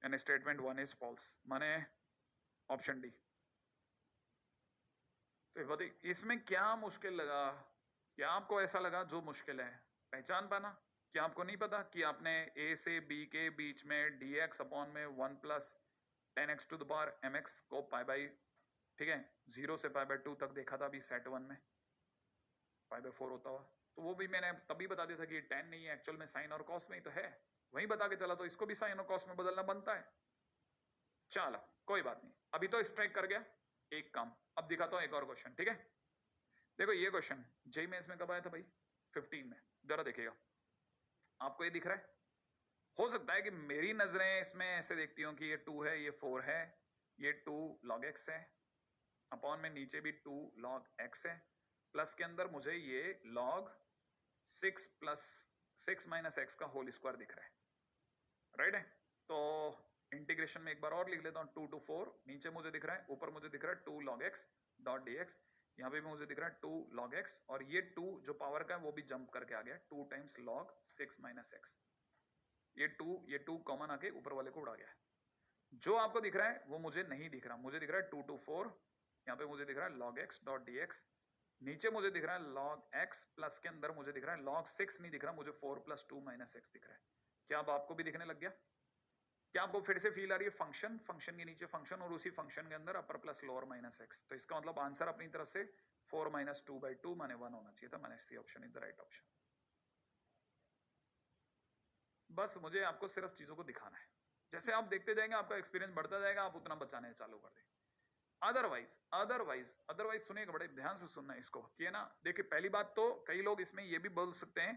and statement 1 is false, माने ऑप्शन डी। तो बताइए इसमें क्या मुश्किल लगा? क्या आपको ऐसा लगा जो मुश्किल है पहचान पाना? क्या आपको नहीं पता कि आपने a से b के बीच में dx अपॉन में 1 plus 10x to the power mx को पाई बाई, ठीक है, 0 से पाई बाई 2 तक देखा था अभी सेट 1 में, पाई बाई 4 होता हुआ। तो वो भी मैंने तभी बता दिया था कि tan नहीं है, एक्चुअल में साइन और कॉस में ही तो है, वही बता के चला। तो इसको भी साइन और कॉस में बदलना बनता है। चलो कोई बात नहीं, अभी तो स्ट्राइक कर गया एक काम। अब दिखाता हूं एक और क्वेश्चन, ठीक है? देखो ये क्वेश्चन जेई में इसमें कब आया था भाई? 15 में। जरा देखिएगा, आपको ये दिख रहा है? हो सकता है कि मेरी नजरें इसमें ऐसे देखती हूं कि ये 2 है, ये 4 है, ये 2 log x है, अपॉन में नीचे भी 2 log x है, प्लस के अंदर मुझे ये log 6 प्लस 6 माइनस एक्स का होल स्क्वायर दिख रहा है, राइट है? तो इंटीग्रेशन में एक बार और लिख लेता हूँ, 2 to 4, नीचे मुझे दिख रहा है, ऊपर मुझे दिख रहा है 2 log x डॉट dx, यहाँ पे भी मुझे दिख रहा है 2 log x, और ये 2 जो पावर का है वो भी जंप करके आ गया 2 टाइम्स log 6 माइनस एक्स। ये 2 कॉमन आके ऊपर वाले को उड़ा गया। जो आपको दिख रहा है वो मुझे नहीं दिख रहा, मुझे दिख रहा है 2 to 4, यहाँ पे मुझे दिख रहा है log x डॉट dx, नीचे मुझे दिख रहा है log x, प्लस के अंदर मुझे दिख रहा है log 6 नहीं दिख रहा, मुझे 4 प्लस 2 माइनस एक्स दिख रहा है। क्या अब आपको भी दिखने लग गया? क्या आपको फिर से फील आ रही है? फंक्शन, फंक्शन के नीचे फंक्शन और उसी फंक्शन के अंदर अपर प्लस लोअर माइनस एक्स। तो इसका मतलब आंसर अपनी तरफ से 4 माइनस 2 बाई 2 माने 1 होना चाहिए था, minus the option is the right option. बस मुझे आपको सिर्फ चीजों को दिखाना है, जैसे आप देखते जाएंगे आपका एक्सपीरियंस बढ़ता जाएगा, आप उतना बचाने चालू कर देंगे। अदरवाइज सुनिएगा, बड़े ध्यान से सुनना इसको, कि है ना। देखिए पहली बात तो कई लोग इसमें ये भी बोल सकते हैं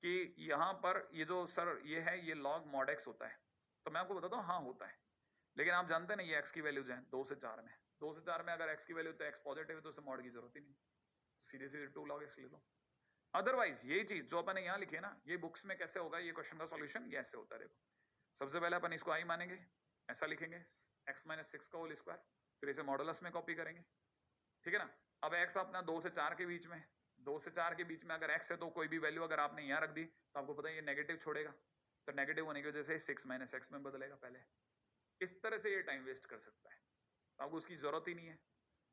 कि यहाँ पर ये जो सर ये है ये log mod x होता है, तो मैं आपको बताता हूँ हाँ होता है, लेकिन आप जानते हैं ना ये x की वैल्यूज हैं 2 से 4 में, 2 से 4 में अगर x की वैल्यू तो x पॉजिटिव है तो उसे मॉड की जरूरत ही नहीं, सीधे सीधे 2 log x ले लो। अदरवाइज ये चीज जो अपन ने यहाँ लिखी है ना, ये बुक्स में कैसे होगा ये क्वेश्चन का सॉल्यूशन, ये ऐसे होता है। देखो सबसे पहले अपन इसको i मानेंगे, ऐसा लिखेंगे x माइनस 6 का होल स्क्वायर, फिर इसे मॉडुलस में कॉपी करेंगे, ठीक है ना। अब x अपना 2 से 4 के बीच में, 2 से 4 के बीच में अगर x है तो कोई भी वैल्यू अगर आपने यहाँ रख दी तो आपको पता है ये नेगेटिव छोड़ेगा, तो नेगेटिव होने की वजह से 6 माइनस एक्स में बदलेगा पहले। इस तरह से ये टाइम वेस्ट कर सकता है, तो आपको उसकी जरूरत ही नहीं है,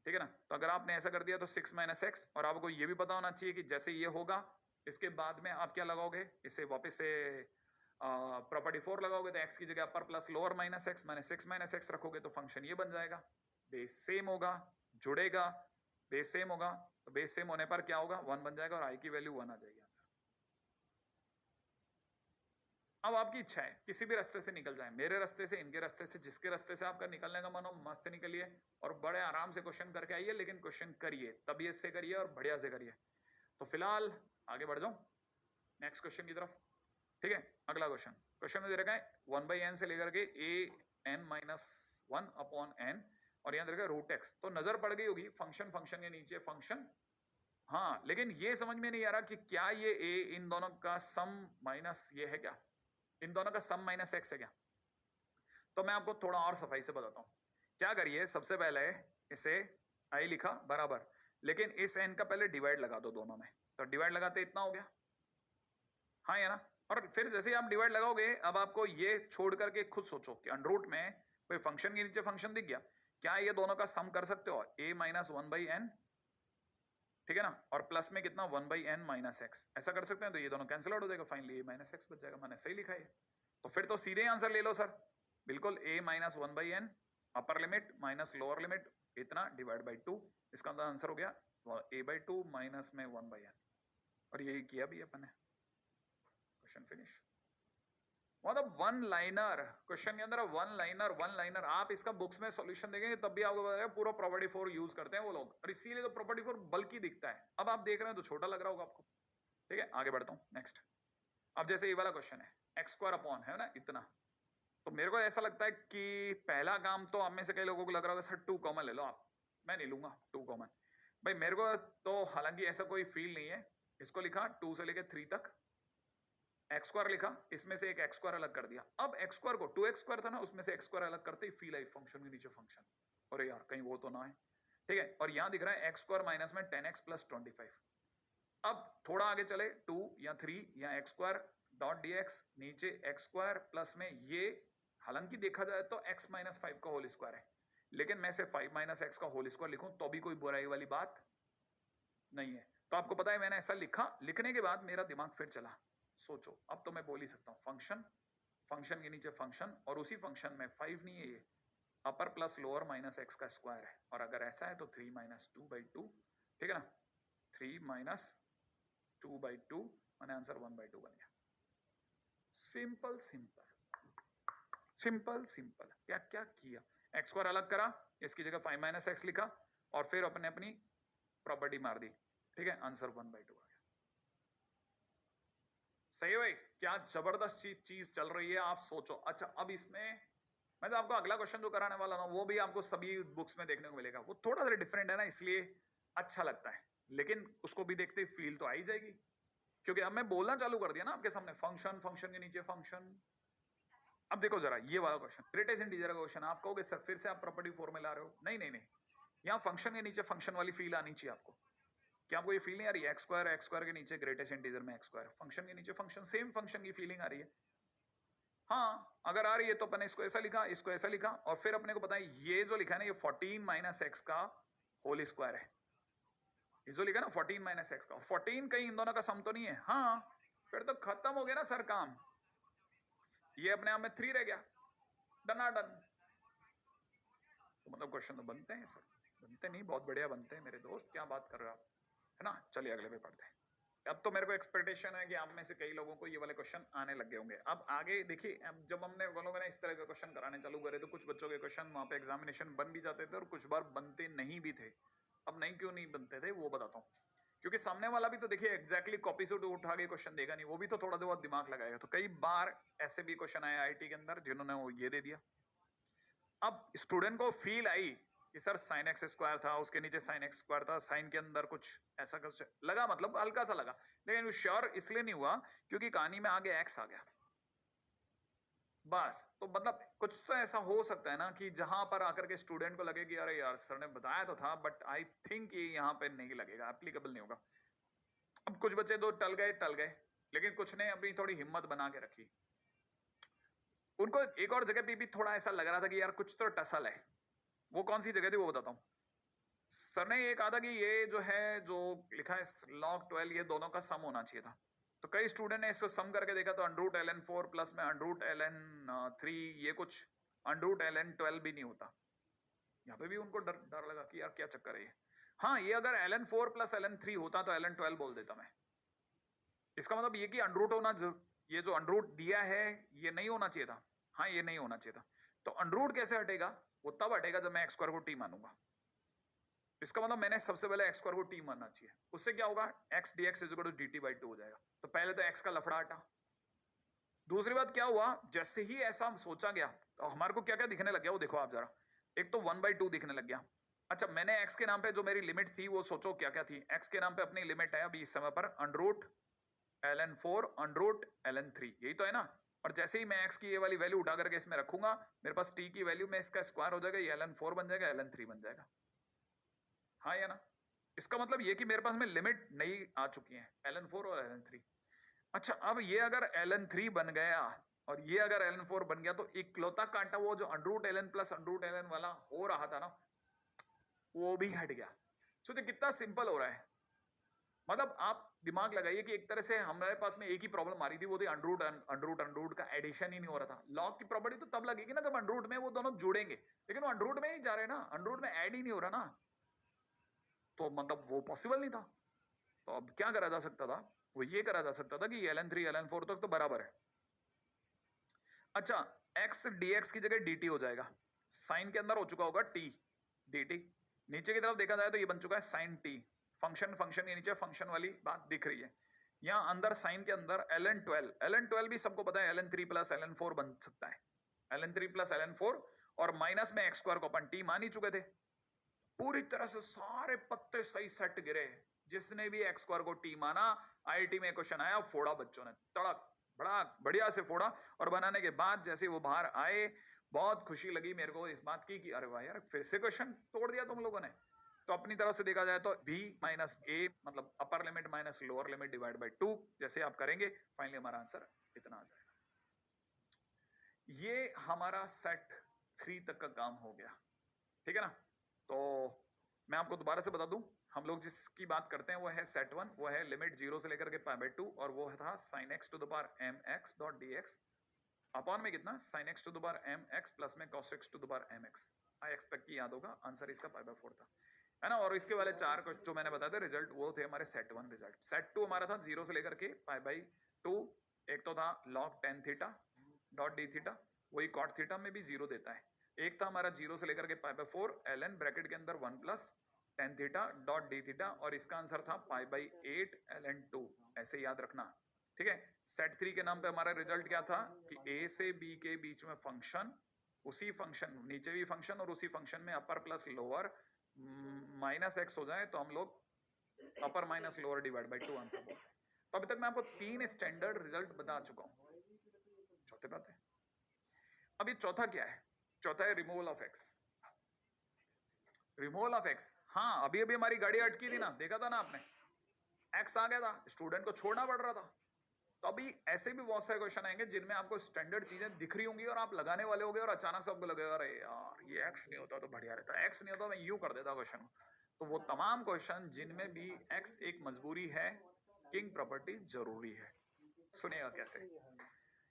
ठीक है ना। तो अगर आपने ऐसा कर दिया तो 6 माइनस एक्स, और आपको ये भी पता होना चाहिए कि जैसे ये होगा इसके बाद में आप क्या लगाओगे, इसे वापस से प्रॉपर्टी 4 लगाओगे, तो x की जगह अपर plus lower minus x minus 6 minus x रखोगे तो फंक्शन ये बन जाएगा। बेस सेम होगा, जुड़ेगा, बेस सेम होगा, तो बेस सेम होने पर क्या होगा 1 बन जाएगा और i की वैल्यू 1 आ जाएगी आंसर। अब आपकी इच्छा है किसी भी रास्ते से निकल जाए, मेरे रास्ते से, इनके रास्ते से, जिसके रास्ते से आपका निकलने का मन हो मस्त निकलिए और बड़े आराम से क्वेश्चन करके आइए, लेकिन क्वेश्चन करिए, तबीयत से करिए और बढ़िया से करिए। तो फिलहाल आगे बढ़ जाऊं नेक्स्ट क्वेश्चन की तरफ, ठीक है। अगला क्वेश्चन में दे रखा है 1/n से लेकर के an-1 अपॉन n, और यहाँ दे रखा है रूट एक्स। तो नजर पड़ गई होगी फंक्शन, फंक्शन के नीचे फंक्शन, हाँ, लेकिन ये समझ में नहीं आ रहा कि क्या ये a इन दोनों का सम माइनस ये है क्या, इन दोनों का सम माइनस एक्स है क्या। तो मैं आपको थोड़ा और सफाई से बताता हूं। क्या करिए, सबसे पहले इसे i लिखा बराबर, लेकिन इस n का पहले डिवाइड लगा दो दोनों में, तो डिवाइड लगाते इतना हो गया, हाँ या ना। और फिर जैसे आप डिवाइड लगाओगे, अब आपको ये छोड़ करके खुद सोचो कि अंडररूट में कोई फंक्शन के नीचे फंक्शन दिख गया, क्या ये दोनों का सम कर सकते हो, a माइनस 1/n, ठीक है ना, और प्लस में कितना 1/n माइनस एक्स, ऐसा कर सकते हैं। तो ये दोनों कैंसिल आउट हो जाएगा, फाइनली a माइनस एक्स बच जाएगा, मैंने सही लिखा है। तो फिर तो सीधे आंसर ले लो सर, बिल्कुल a minus 1/n upper limit minus lower limit इतना डिवाइड बाई 2, इसका आंसर हो गया a/2 माइनस में 1/n, और यही किया भी अपन ने। Question finish. मतलब वन लाइनर क्वेश्चन के अंदर वन लाइनर आप इसका बुक्स में सॉल्यूशन देखेंगे तब भी आपको बताएगा पूरा प्रॉपर्टी 4 यूज करते हैं वो लोग, और इसीलिए तो प्रॉपर्टी 4 बल्कि दिखता है। अब आप देख रहे हैं तो छोटा लग रहा होगा आपको, ठीक है। आगे बढ़ता हूं नेक्स्ट। अब जैसे ये वाला क्वेश्चन है एक्स स्क्वायर अपॉन है ना इतना, तो मेरे को ऐसा लगता है कि पहला काम तो आप में से कई लोगों को लग रहा होगा सर 2 कॉमन ले लो आप, मैं नहीं लूंगा 2 कॉमन। भाई मेरे को तो हालांकि ऐसा कोई फील नहीं है, इसको लिखा 2 से लेके 3 तक, एक्स स्क्वायर लिखा, इसमें से एक एक्स स्क्वायर अलग कर दिया। अब एक्स स्क्वायर को 2x स्क्वायर था ना, उसमें से एक्स स्क्वायर अलग करते ही फील आई फंक्शन के नीचे फंक्शन, अरे यार कहीं वो तो ना है, ठीक है। और यहां दिख रहा है एक्स स्क्वायर माइनस में 10x प्लस 25। अब थोड़ा आगे चले 2 या 3 या एक्स स्क्वायर डॉट dx, नीचे एक्स स्क्वायर प्लस में ये, हालांकि देखा जाए तो x माइनस 5 का होल स्क्वायर है, लेकिन मैं से 5 माइनस एक्स का होल स्क्वायर लिखूं तो भी कोई बुराई वाली बात नहीं है। तो आपको पता है मैंने ऐसा लिखा, लिखने के बाद मेरा दिमाग फिर चला, सोचो अब तो मैं बोल ही सकता हूँ फंक्शन, फंक्शन के नीचे फंक्शन, और उसी फंक्शन में 5 नहीं है ये, अपर प्लस लोअर माइनस एक्स का स्क्वायर है, और अगर ऐसा है तो 3 माइनस 2/2, ठीक है ना, 3 माइनस 2/2 मैंने आंसर 1/2 बन गया। Simple simple simple simple. क्या क्या किया, एक्स स्क्वायर अलग करा, इसकी जगह 5 माइनस एक्स लिखा, और फिर अपने अपनी प्रॉपर्टी मार दी, ठीक है, आंसर 1/2 आ गया। सही है भाई, क्या जबरदस्त चीज चल रही है, आप सोचो। अच्छा अब इसमें मैं तो आपको अगला क्वेश्चन जो कराने वाला ना वो भी आपको सभी बुक्स में देखने को मिलेगा, वो थोड़ा सा डिफरेंट है ना, इसलिए अच्छा लगता है, लेकिन उसको भी देखते ही फील तो आ ही जाएगी, क्योंकि अब मैं बोलना चालू कर दिया ना आपके सामने, फंक्शन, फंक्शन के नीचे फंक्शन। अब देखो जरा ये वाला क्वेश्चन, ग्रेटेस्ट इंटीजर का क्वेश्चन, आप कहोगे सर फिर से आप प्रॉपर्टी 4 में ला रहे हो, नहीं नहीं नहीं, यहाँ फंक्शन के नीचे फंक्शन वाली फील आनी चाहिए आपको। क्या आपको ये फील नहीं आ रही है, एक्स स्क्वायर के नीचे ग्रेटेस्ट इंटीजर में एक्स स्क्वायर, फंक्शन के नीचे फंक्शन, सेम फंक्शन की फीलिंग आ रही है? हाँ अगर आ रही है तो अपने इसको ऐसा लिखा, इसको ऐसा लिखा, और फिर अपने को पता है ये जो लिखा है ना ये 14 माइनस एक्स का होल स्क्वायर है, ये जो लिखा है ना 14 माइनस एक्स का, 14 कहीं इन दोनों का सम तो नहीं है? हाँ फिर तो खत्म हो गया ना सर काम, ये अपने आप में 3 रह गया, डना डन। तो मतलब क्वेश्चन तो बनते हैं सर, बनते नहीं, बहुत बढ़िया बनते हैं मेरे दोस्त, क्या बात कर रहे हो आप, है ना। चलिए अगले पे पढ़ते हैं। अब तो मेरे को एक्सपेक्टेशन है कि आप में से कई लोगों को ये वाले क्वेश्चन आने लग गए होंगे। अब आगे देखिए, अब जब हमने लोगों ने इस तरह के क्वेश्चन कराने चालू करे तो कुछ बच्चों के क्वेश्चन वहां पे एग्जामिनेशन बन भी जाते थे और कुछ बार बनते नहीं भी थे। अब नहीं क्यों नहीं बनते थे वो बताता हूँ, क्योंकि सामने वाला भी तो देखिए एग्जैक्टली कॉपी से उठा के क्वेश्चन देगा नहीं, वो भी तो थोड़ा बहुत दिमाग लगाएगा। तो कई बार ऐसे भी क्वेश्चन आए आईटी के अंदर जिन्होंने वो ये दे दिया। अब स्टूडेंट को फील आई कि सर साइन एक्स स्क्वायर था, उसके नीचे साइन एक्स स्क्वायर था, साइन के अंदर कुछ ऐसा कुछ लगा, मतलब हल्का सा लगा, लेकिन श्योर इसलिए नहीं हुआ क्योंकि कहानी में आगे एक्स आ गया बस। तो मतलब कुछ तो ऐसा हो सकता है ना कि जहां पर आकर के स्टूडेंट को लगे कि अरे यार सर ने बताया तो था, बट आई थिंक ये यहाँ पे नहीं लगेगा, एप्लीकेबल नहीं होगा। अब कुछ बच्चे तो टल गए, लेकिन कुछ ने अपनी थोड़ी हिम्मत बना के रखी, उनको एक और जगह पे भी थोड़ा ऐसा लग रहा था कि यार कुछ तो टसल है। वो कौन सी जगह थी वो बताता हूँ। सर ने ये कहा था कि ये जो है जो लिखा है log 12 ये दोनों का सम होना चाहिए था। तो कई स्टूडेंट ने इसको सम करके देखा तो अंडरूट ln4 प्लस में अंडरूट ln3 ये कुछ अंडरूट ln12 भी नहीं होता। यहाँ पे भी उनको डर लगा कि यार क्या चक्कर है ये। हाँ ये अगर ln4 प्लस ln3 होता तो ln12 बोल देता मैं। इसका मतलब ये कि अंडरूट होना, ये जो अंडरूट दिया है ये नहीं होना चाहिए था। हाँ ये नहीं होना चाहिए था। तो अंडरूट कैसे हटेगा? वो तब हटेगा जब मैं एक्स स्क्वायर को टी मानूंगा। इसका मतलब मैंने सबसे पहले एक्स स्क्वायर को टी मानना चाहिए, उससे क्या होगा एक्स डी एक्स dt/2 हो जाएगा। तो पहले तो एक्स का लफड़ा हटा। दूसरी बात क्या हुआ, जैसे ही ऐसा सोचा गया तो हमारे को क्या क्या दिखने लग गया वो देखो आप जरा। एक तो 1/2 दिखने लग गया। अच्छा मैंने एक्स के नाम पे जो मेरी लिमिट थी वो सोचो क्या क्या थी। एक्स के नाम पे अपनी लिमिट है अभी इस समय पर अंडरूट ln4 अंडरूट ln3, यही तो है ना। और जैसे ही मैं एक्स की ये वाली वैल्यू उठा करके इसमें रखूंगा मेरे पास टी की वैल्यू में इसका स्क्वायर हो जाएगा, ये ln4 बन जाएगा, ln3 बन जाएगा। हाँ या ना। इसका मतलब ये कि मेरे पास में लिमिट नई आ चुकी है ln4 और ln3। अच्छा अब ये अगर ln3 बन गया और ये अगर ln4 बन गया तो इकलौता कांटा वो जो under root ln plus under root ln वाला हो रहा था ना वो भी हट गया। सोचिए कितना सिंपल हो रहा है। मतलब आप दिमाग लगाइए कि एक तरह से हमारे पास में एक ही प्रॉब्लम आ रही थी, वो थी अंडरूट अंडरूट का एडिशन ही नहीं हो रहा था। लॉग की प्रॉपर्टी तो तब लगेगी ना जब अंडरूट में वो दोनों जुड़ेंगे, लेकिन वो अंडरूट में ही जा रहे हैं ना, अंडरूट में ऐड ही नहीं हो रहा ना, तो मतलब वो पॉसिबल नहीं था। तो अब क्या करा जा सकता था, वो ये करा जा सकता था कि ln3 ln4 तक तो बराबर है, अच्छा, x dx की जगह dt हो जाएगा, साइन के अंदर हो चुका होगा t dt, नीचे की तरफ देखा जाए तो ये बन चुका है sin t, फंक्शन के नीचे फंक्शन वाली बात दिख रही है। यहाँ अंदर साइन के अंदर ln12 भी सबको पता है ln3 प्लस ln4 बन सकता है, ln3 प्लस ln4, और माइनस में x स्क्वायर को अपन t मान ही चुके थे। पूरी तरह से सारे पत्ते सही सेट गिरे, जिसने भी x स्क्वायर को t माना, आईआईटी में क्वेश्चन आया, फोड़ा बच्चों ने, तड़क बड़ा बढ़िया से फोड़ा, और बनाने के बाद जैसे वो बाहर आए, बहुत खुशी लगी मेरे को इस बात की कि अरे वाह यार, फिर से क्वेश्चन तोड़ दिया तुम लोगों ने। तो अपनी तरफ से देखा जाए तो b माइनस a मतलब अपर limit minus lower limit divide by 2 जैसे आप करेंगे, फाइनली हमारा आंसर इतना आ जाएगा। ये हमारा सेट 3 तक का काम हो गया, ठीक है ना। तो मैं आपको दोबारा से बता दूं, हम लोग जिसकी बात करते हैं वो है सेट 1, वो है लिमिट 0 से लेकर के π/2, और वो था sin x to the power mx dot dx upon में कितना sin x to the power mx plus में cos x to the power mx। I expect की याद होगा, आंसर इसका π/4 था, है ना। और इसके वाले 4 जो मैंने बताया था रिजल्ट, वो थे हमारे सेट 1 रिजल्ट। सेट 2 हमारा था 0 से लेकर के π/2, एक तो था log tan theta dot D theta, वही cot थीटा में भी 0 देता है। एक था हमारा 0 से लेकर के π/4 ln ब्रैकेट के अंदर 1 plus tan theta dot D theta, और इसका आंसर था π/8 ln 2, ऐसे याद रखना, ठीक है। सेट 3 के नाम पे हमारा रिजल्ट क्या था कि a से b के बीच में फंक्शन, उसी फंक्शन नीचे भी फंक्शन, और उसी फंक्शन में अपर प्लस लोअर माइनस x हो जाए तो हम लोग अपर minus lower divide by 2 answer बोलते हैं। तो अभी तक मैं आपको 3 स्टैंडर्ड रिजल्ट बता चुका हूं। चौथे बात है, अभी चौथा क्या है? चौथा है removal of x। Removal of x, हाँ अभी अभी हमारी गाड़ी अटकी थी ना, देखा था ना आपने, x आ गया था, स्टूडेंट को छोड़ना पड़ रहा था। तो अभी ऐसे भी बहुत सारे क्वेश्चन आएंगे जिनमें आपको स्टैंडर्ड चीजें दिख रही होंगी और आप लगाने वाले होंगे, और अचानक से आपको लगेगा अरे यार ये x नहीं होता तो बढ़िया रहता, x नहीं होता मैं यूं कर देता क्वेश्चन को। तो वो तमाम क्वेश्चन जिनमें भी x एक मजबूरी है, किंग प्रॉपर्टी जरूरी है, सुनिएगा कैसे,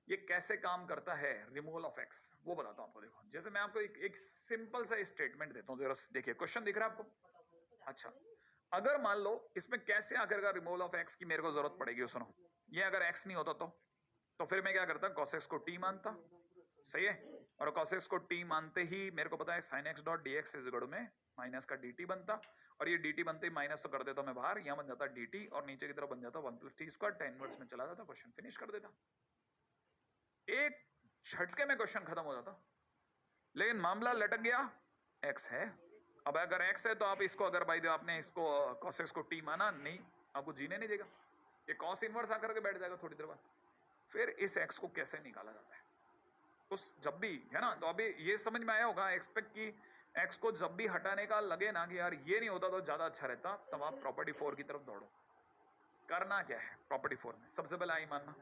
ये कैसे काम करता है रिमूवल ऑफ x, वो बताता हूं आपको। देखो, जैसे मैं आपको एक सिंपल सा स्टेटमेंट देता हूं, जरा देखिए, क्वेश्चन दिख रहा है आपको? अच्छा, अगर मान लो इसमें कैसे आकर रिमूवल ऑफ x की मेरे को जरूरत पड़ेगी, सुनो, ये अगर x नहीं होता तो फिर मैं क्या करता, cos x को t मानता, सही है, और cos x को t मानते ही मेरे को पता है sin x dot dx is equal में माइनस का dt बनता, और ये dt बनते ही माइनस तो कर देता मैं बाहर, यहां बन जाता dt, और नीचे की तरफ बन जाता 1 plus T square, tan inverse में चला जाता, क्वेश्चन फिनिश कर देता, एक झटके में क्वेश्चन खत्म हो जाता। लेकिन मामला लटक गया, x है। अब अगर x है तो आप इसको, अगर भाई आपने इसको cos x को t माना, नहीं आपको जीने नहीं देगा, ये cos इनवर्स आकर के बैठ जाएगा थोड़ी देर बाद। फिर इस x को कैसे निकाला जाता है उस, जब भी, है ना, तो अभी ये समझ में आया होगा, एक्सपेक्ट की x को जब भी हटाने का लगे ना कि यार ये नहीं होता तो ज्यादा अच्छा रहता, तब आप प्रॉपर्टी 4 की तरफ दौड़ो। करना क्या है प्रॉपर्टी 4 में? सबसे पहले आई मानना,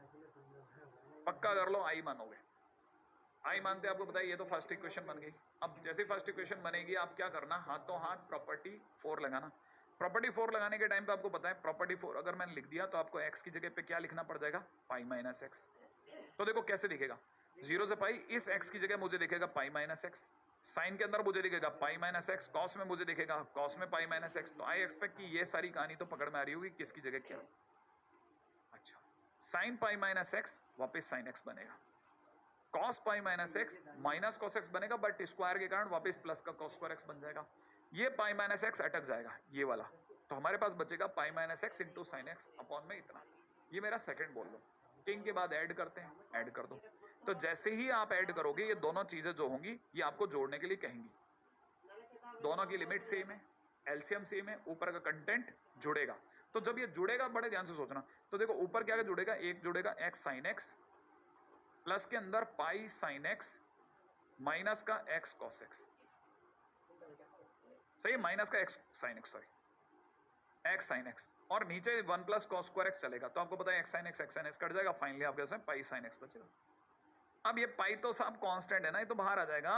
पक्का कर लो, आई मानोगे, आई मानते आपको पता है ये तो फर्स्ट इक्वेशन बन गई। अब जैसे फर्स्ट इक्वेशन बनेगी, आप क्या करना, हाथों हाथ प्रॉपर्टी 4 लगाना। प्रॉपर्टी 4 लगाने के टाइम पे आपको पता है प्रॉपर्टी 4 अगर मैंने लिख दिया तो आपको x की जगह पे क्या लिखना पड़ जाएगा, पाई माइनस एक्स। तो देखो कैसे दिखेगा, 0 से पाई, इस x की जगह मुझे दिखेगा पाई माइनस एक्स, साइन के अंदर मुझे दिखेगा पाई माइनस एक्स, कॉस में मुझे दिखेगा कॉस में पाई माइनस एक्स। तो आई एक्सपेक्ट कि ये सारी कहानी तो पकड़ में आ रही होगी, किसकी जगह क्या। अच्छा, साइन पाई माइनस एक्स वापस साइन एक्स बनेगा, cos pi minus x minus cos x बनेगा, बट स्क्वायर के कारण वापस प्लस का cos स्क्वायर x बन जाएगा, ये पाई माइनस एक्स अटक जाएगा ये वाला, तो हमारे पास बचेगा pi minus x into sine x upon में इतना। ये मेरा सेकंड बोल लो, किंग के बाद ऐड करते हैं, ऐड कर दो। तो जैसे ही आप ऐड करोगे, ये दोनों चीजें जो होंगी ये आपको जोड़ने के लिए कहेंगी, दोनों की लिमिट सेम है, एलसीएम सेम है, ऊपर का कंटेंट जुड़ेगा। तो जब ये जुड़ेगा, बड़े ध्यान से सोचना, तो देखो ऊपर क्या जुड़ेगा, एक जुड़ेगा एक्स साइन एक्स प्लस के अंदर पाई साइन एक्स माइनस का एक्स कॉस एक्स, सही, माइनस का x sine x, sorry x sine x, और नीचे 1 प्लस कॉस स्क्वायर एक्स चलेगा, तो आपको पता है एक्स साइन एक्स कट जाएगा, फाइनली आपके पास पाई साइन एक्स बचेगा। अब ये पाई तो सब कांस्टेंट है ना, ये तो बाहर आ जाएगा,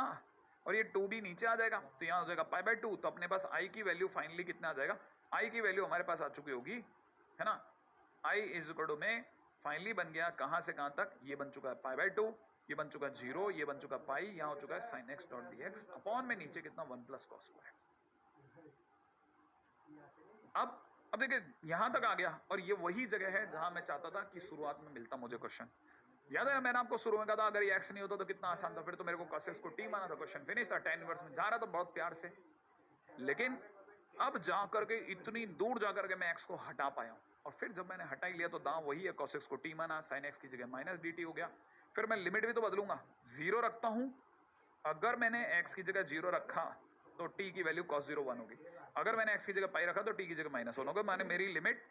और ये 2 भी नीचे आ जाएगा, तो यहाँ हो जाएगा पाई बाय 2, तो अपने पास आई की वैल्यू फाइनली कितना आ जाएगा, आई की वैल्यू हमारे पास आ चुकी होगी, है ना, आई इज इक्वल टू में फाइनली बन गया कहां से कहां तक, ये बन चुका है पाई बाय 2, ये बन चुका है 0, ये बन चुका पाई, यहाँ हो चुका है sine x dot D X upon में नीचे कितना 1 प्लस कॉस स्क्वायर एक्स। अब देखिए यहां तक आ गया, और ये वही जगह है जहां मैं चाहता था कि शुरुआत में मिलता मुझे क्वेश्चन, याद है ना मैंने आपको शुरू में कहा था अगर ये एक्स नहीं होता तो कितना आसान था, फिर तो मेरे को cos x को t माना था, क्वेश्चन फिनिश था, tan इनवर्स में जा रहा था बहुत प्यार से। लेकिन अब जा करके इतनी दूर जा करके मैं x को हटा पाया हूं, और फिर जब मैंने हटा ही लिया तो दांव वही है, cos x को t माना, sin x की जगह माइनस dt हो गया। फिर मैं लिमिट भी तो बदलूंगा, जीरो रखता हूं, अगर मैंने x की जगह जीरो रखा तो t की वैल्यू cos 0 1 होगी, अगर मैंने x की जगह पाई रखा तो t की जगह माइनस 1 होगा, माने मेरी लिमिट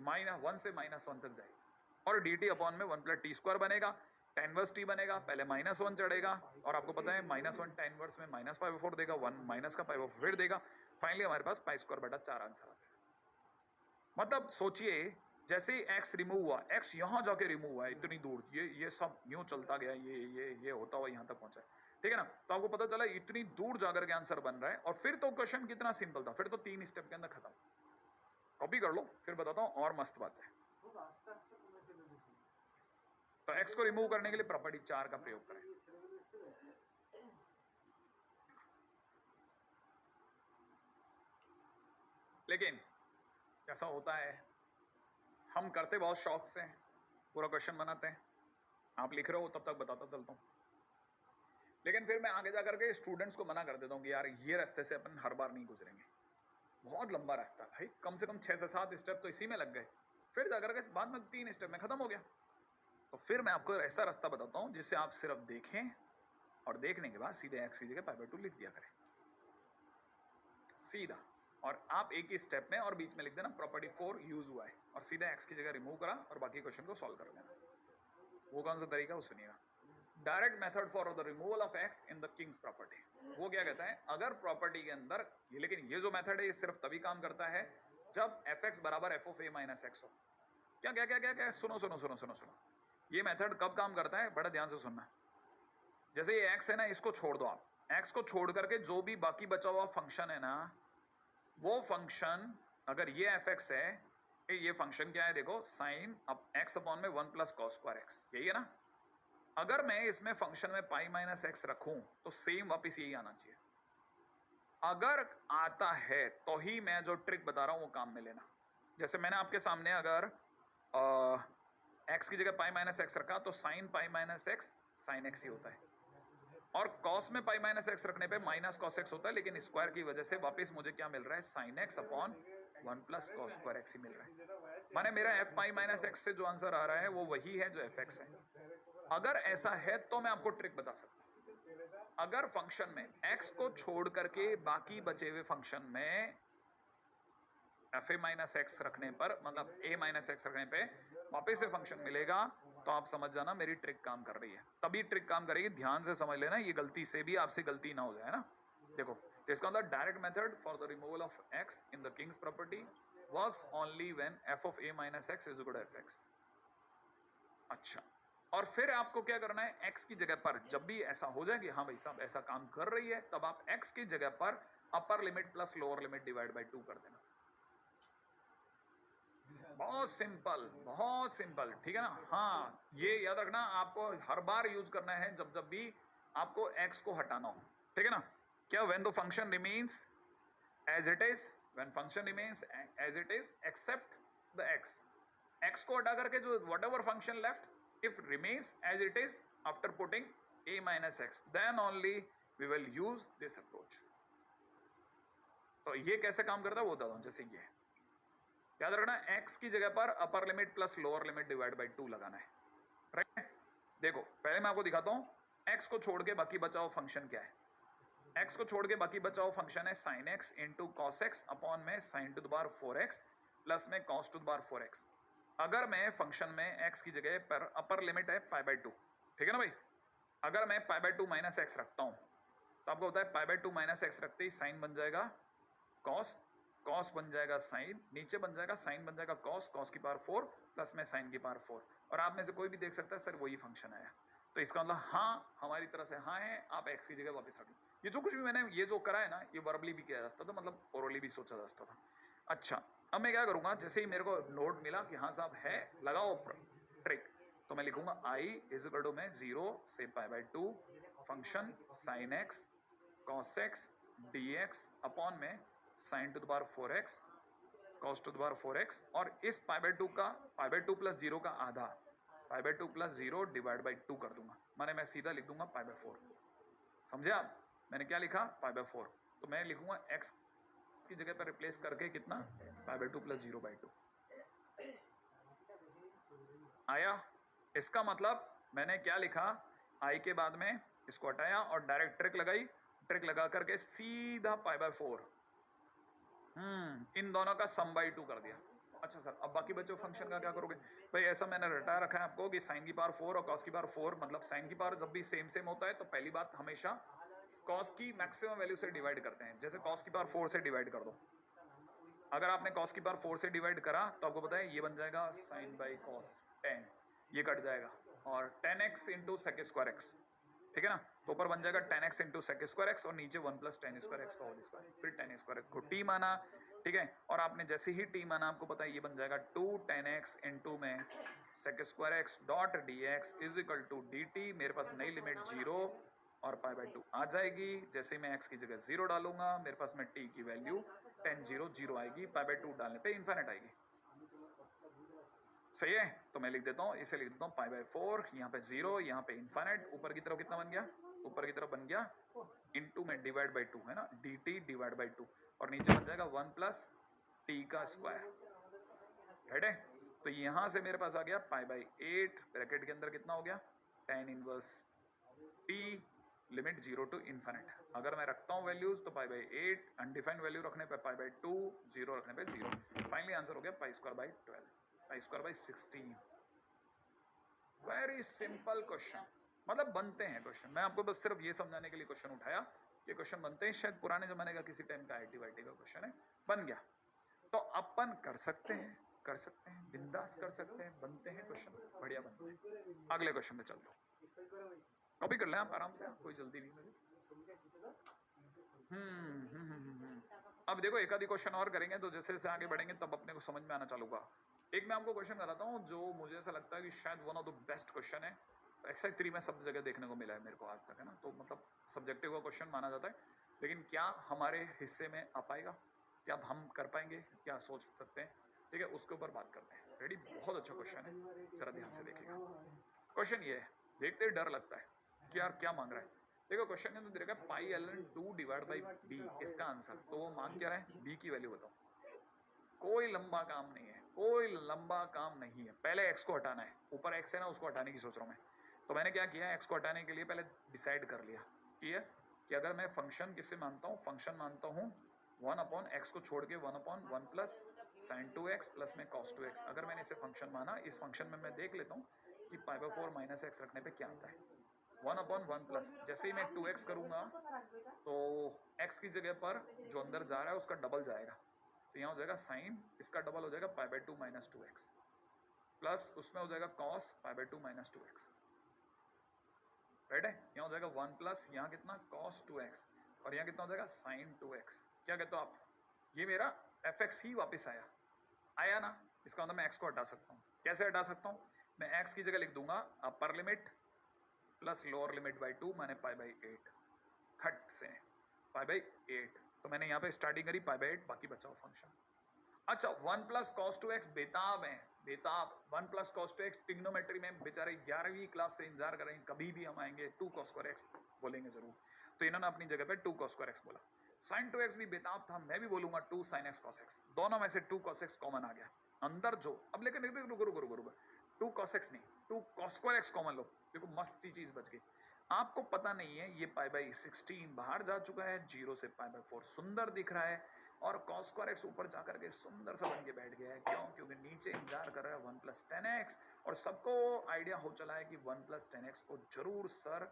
-1 से -1 तक जाएगी, और dt अपॉन में 1 प्लस टी स्क्वायर बनेगा, tan इनवर्स t बनेगा, पहले -1 चढ़ेगा, और आपको पता है -1 tan इनवर्स में -π/4 देगा, 1 माइनस का π/4 देगा, फाइनली हमारे पास π²/4 आंसर आ गया। मतलब सोचिए जैसे ही x रिमूव हुआ, x यहां जाके रिमूव हुआ है इतनी दूर, ये सब यूं चलता गया, ये होता हुआ यहां तक पहुंचा, ठीक है ना। तो आपको पता चला इतनी दूर जाकर के आंसर बन रहा है, और फिर तो क्वेश्चन कितना सिंपल था, फिर तो 3 स्टेप के अंदर खत्म। कॉपी कर लो, फिर बताता हूं और मस्त बात है। तो x को रिमूव करने के लिए प्रॉपर्टी 4 का प्रयोग करें। लेकिन कैसा होता है, हम करते बहुत शौक से हैं, पूरा क्वेश्चन बनाते हैं, आप लिख रहे हो तब तक बताता चलता हूं, लेकिन फिर मैं आगे जाकर के स्टूडेंट्स को मना कर देता हूं कि यार ये रास्ते से अपन हर बार नहीं गुजरेंगे, बहुत लंबा रास्ता भाई, कम से कम 6 से 7 स्टेप तो इसी में लग गए, फिर जाकर के बाद में 3 स्टेप में खत्म हो गया। तो फिर मैं आपको ऐसा रास्ता बताता हूं जिससे आप सिर्फ देखें, और देखने के बाद सीधे x की जगह π/2 लिख दिया करें सीधा, और आप एक ही स्टेप में और बीच में लिख देना प्रॉपर्टी 4 यूज हुआ है, और सीधा x की जगह रिमूव करा और बाकी क्वेश्चन को सॉल्व कर लेना। वो कौन सा तरीका, वो सुनिएगा। Direct method for the removal of x in the Kings property, वो क्या कहता है, अगर प्रॉपर्टी के अंदर ये, लेकिन ये जो मेथड है ये सिर्फ तभी काम करता है जब fx बराबर f of a minus x हो। क्या क्या क्या क्या क्या, सुनो सुनो सुनो सुनो सुनो, ये मेथड कब काम करता है, बड़ा ध्यान से सुनना। जैसे ये x है ना, इसको छोड़ दो आप, x को छोड़ करके जो भी बाकी बचा हुआ फंक्शन है ना, वो फंक्शन अगर ये fx है, ये फंक्शन क्या है देखो, साइन x अपॉन में 1 प्लस कॉस स्क्वायर x, यही है ना। अगर मैं इसमें फंक्शन में पाई माइनस x रखूं तो सेम वापस यही आना चाहिए, अगर आता है तो ही मैं जो ट्रिक बता रहा हूं वो काम में लेना। जैसे मैंने आपके सामने अगर x की जगह पाई माइनस x रखा तो sine pi minus x sine x ही होता है, और cos में पाई माइनस x रखने पे माइनस cos x होता है, लेकिन स्क्वायर की वजह से वापस मुझे क्या मिल रहा है, sine x upon 1 plus cos square x ही मिल रहा है, माने मेरा f पाई माइनस x से जो आंसर आ रहा है वो वही है जो fx है। अगर ऐसा है तो मैं आपको ट्रिक बता सकता हूं, अगर फंक्शन में x को छोड़ करके बाकी बचे हुए फंक्शन में fa माइनस x रखने पर, मतलब a माइनस x रखने पे वापस से फंक्शन मिलेगा, तो आप समझ जाना मेरी ट्रिक काम कर रही है, तभी ट्रिक काम करेगी, ध्यान से समझ लेना, ये गलती से भी आपसे गलती ना हो जाए ना। देखो, तो इसका मतलब direct method for the removal of x in the Kings property works only when f of a minus x is equal to fx। अच्छा, और फिर आपको क्या करना है, x की जगह पर जब भी ऐसा हो जाए कि हाँ भाई साहब ऐसा काम कर रही है, तब आप x की जगह पर upper limit plus lower limit divide by 2 कर देना। बहुत सिंपल, ठीक है ना। हाँ, ये याद रखना, आपको हर बार यूज करना है जब जब भी आपको x को हटाना हो, ठीक है ना। क्या, when the function remains as it is, when function remains as it is except the x को हटा करके जो whatever function left, if remains as it is after putting a minus x, then only we will use this approach. तो ये कैसे काम करता है वो बताता हूं। जैसे ये याद रखना, x की जगह पर upper limit plus lower limit divide by 2 लगाना है, राइट। देखो, पहले मैं आपको दिखाता हूं, x को छोड़ के बाकी बचा हुआ फंक्शन क्या है। x को छोड़ के बाकी बचा हुआ फंक्शन है sin x into cos x upon में sin to the power 4x plus में cos to the power 4x। अगर मैं फंक्शन में x की जगह पर अपर लिमिट है π/2, ठीक है ना भाई, अगर मैं π/2 माइनस एक्स रखता हूं तो आपको होता है π/2 माइनस एक्स रखते ही साइन बन जाएगा cos, cos बन जाएगा साइन, नीचे बन जाएगा साइन बन जाएगा cos, cos की पावर 4 प्लस में साइन की पावर 4, और आप में से कोई भी देख सकता है सर वही फंक्शन आया, तो इसका मतलब हाँ हमारी तरह से हाँ है, आप x की जगह वापस रख लो। ये जो कुछ भी मैंने ये जो करा है ना, ये वर्बली भी किया जा सकता था, मतलब ओरली भी सोचा जा सकता था। अच्छा, अब मैं क्या करूंगा, जैसे ही मेरे को नोट मिला कि हाँ साहब है, लगाओ ट्रिक, तो मैं लिखूंगा i इज इक्वल टू में 0 से π/2 function sin x cos x dx upon में sin to the power 4x cos to the power 4x, और इस π/2 का π/2 प्लस 0 का आधा, pi by 2 plus 0 divide by 2 कर दूंगा, माने मैं सीधा लिख दूंगा पाई बाई 4। समझे आप? मैंने क्या लिखा? पाई बाई 4। तो मैं लिखूंगा x की जगह पर रिप्लेस करके कितना? पाई बाई 2 प्लस 0 बाई 2 आया। इसका मतलब मैंने क्या लिखा? i के बाद में इसको हटाया और डायरेक्ट ट्रिक लगाई, ट्रिक लगा करके सीधा पाई बाई 4 इन दोनों का सम बाई 2 कर दिया। अच्छा सर, अब बाकी बच्चों फंक्शन का क्या करोगे? भाई ऐसा मैंने रटा रखा है आपको कि साइन की पावर 4 और कॉस की पावर 4, मतलब साइन की पावर जब भी सेम सेम होता है तो पहली बात हमेशा कॉस की मैक्सिमम वैल्यू से डिवाइड करते हैं। जैसे कॉस की पावर 4 से डिवाइड कर दो, अगर आपने कॉस की पावर 4 से डिवाइड करा तो आपको पता है ये बन जाएगा साइन बाई कॉस 10, ये कट जाएगा और 10x into sec square x, ठीक है ना? तो ऊपर बन जाएगा 10x into sec square x और नीचे 1 प्लस 10 स्क्वायर एक्स का होल स्क्वायर, फिर 10 स्क्वायर एक्स को t माना, ठीक है? और आपने जैसे ही t माना आपको पता है ये बन जाएगा 2 10x इंटू में sec square x dot dx is equal to dt। मेरे पास नई लिमिट 0 और पाई बाई 2 आ जाएगी। जैसे मैं x की जगह 0 डालूंगा मेरे पास में t की वैल्यू 10 0 0 आएगी, पाई बाई 2 डालने पे इनफिनिट आएगी। सही है? तो मैं लिख देता हूँ, इसे लिख देता हूँ पाई बाई 4, यहाँ पे 0, यहाँ पे इनफिनिट, ऊपर की तरफ कितना बन गया? ऊपर की तरफ बन गया इनटू में डिवाइड बाई 2 है ना, dt डिवाइड बाई 2 और नीचे बन जाएगा 1 प्लस t का स्क्वायर, राइट है? तो यहाँ से मेरे पास आ गया पाई बाई 8, ब्रैकेट के अंदर कितना हो गया? tan inverse t limit 0 to infinite. अगर मैं रखता हूँ वैल्यूज तो पाई बाई 8, अनडिफाइंड वैल्यू रखने पे पाई बाई 2, 0 रखने पे 0। फाइनली आंसर हो गया pi square by 12, pi square by 16। Very simple question, मतलब बनते हैं क्वेश्चन। मैं आपको बस सिर्फ ये समझाने के लिए क्वेश्चन उठाया कि क्वेश्चन बनते हैं, शायद पुराने जमाने का किसी टाइम का आईटी वाईटी का क्वेश्चन है, बन गया तो अपन कर सकते हैं, कर सकते हैं, बिंदास कर सकते हैं, बनते हैं क्वेश्चन, बढ़िया बनते हैं। अगले क्वेश्चन पे चलते हैं, कॉपी कर लें आप आराम से, कोई जल्दी नहीं मुझे। अब देखो एक आधी क्वेश्चन और करेंगे तो जैसे जैसे आगे बढ़ेंगे तब अपने को समझ में आना चालू होगा। एक मैं आपको क्वेश्चन कराता हूँ जो मुझे ऐसा लगता है कि शायद one of the best question है, एक्सरसाइज 3 में सब जगह देखने को मिला है मेरे को आज तक, है ना? तो मतलब सब्जेक्टिव का क्वेश्चन माना जाता है, लेकिन क्या हमारे हिस्से में आ पाएगा? क्या हम कर पाएंगे? क्या सोच सकते हैं? ठीक है, उसके ऊपर बात करते हैं। रेडी? बहुत अच्छा क्वेश्चन है, जरा ध्यान से देखिएगा। क्वेश्चन ये है, देखते ही डर लगता है कि यार क्या मांग रहा है। देखो क्वेश्चन के अंदर देखा पाई ln 2 डिवाइड बाई b इसका आंसर, तो वो मांग क्या रहा है? b की वैल्यू बताओ। कोई लंबा काम नहीं है, कोई लंबा काम नहीं है। पहले x को हटाना है, ऊपर x है ना उसको हटाने की सोच रहा हूँ मैं। तो मैंने क्या किया, x को हटाने के लिए पहले डिसाइड कर लिया कि अगर मैं फंक्शन किससे मानता हूँ, फंक्शन मानता हूँ 1 अपॉन x को छोड़ के 1 upon 1 plus sign 2x plus में cos 2x। अगर मैंने इसे फंक्शन माना, इस फंक्शन में मैं देख लेता हूँ कि पाई बाई 4 माइनस एक्स रखने पे क्या आता है। 1 अपॉन 1 प्लस, जैसे ही मैं 2x करूंगा तो x की जगह पर जो अंदर जा रहा है उसका डबल जाएगा, तो यहाँ हो जाएगा साइन, इसका डबल हो जाएगा pi by 2 minus 2x plus उसमें हो जाएगा cos pi by 2 minus 2x, right है? यहाँ हो जाएगा 1 प्लस यहाँ कितना cos 2x और यहाँ कितना हो जाएगा sin 2x। क्या कहते हो आप? ये मेरा fx ही वापस आया ना? इसका मतलब मैं x को हटा सकता हूँ। कैसे हटा सकता हूँ? मैं x की जगह लिख दूंगा upper limit plus lower limit by 2 मैंने पाई बाई 8, खट से पाई बाई 8। तो मैंने यहाँ पे स्टार्टिंग करी पाई बाई 8, बाकी बचाओ फंक्शन। अच्छा 1 प्लस cos 2x बेताब है, बेताब। 1 प्लस cos 2x ट्रिग्नोमेट्री में बेचारे 11वीं क्लास से इंतजार कर रहे हैं, कभी भी हम आएंगे 2 cos स्क्वायर x बोलेंगे जरूर, तो इन्होंने अपनी जगह पे 2 cos स्क्वायर x बोला। sin 2x भी बेताब था, मैं भी बोलूंगा 2 sin x cos x, दोनों में से 2 cos x कॉमन आ गया अंदर जो। अब लेकिन रुको 2 cos x नहीं, 2 cos स्क्वायर x कॉमन लो, देखो मस्त सी चीज बच गई। आपको पता नहीं है ये पाई बाई 16 बाहर जा चुका है, 0 से पाई बाई 4 सुंदर दिख रहा है और cos स्क्वायर x ऊपर जाकर के सुंदर सा बन के बैठ गया है। क्यों? क्योंकि नीचे इंतजार कर रहा है 1 प्लस 10x और सबको आइडिया हो चला है कि 1 प्लस 10x को जरूर सर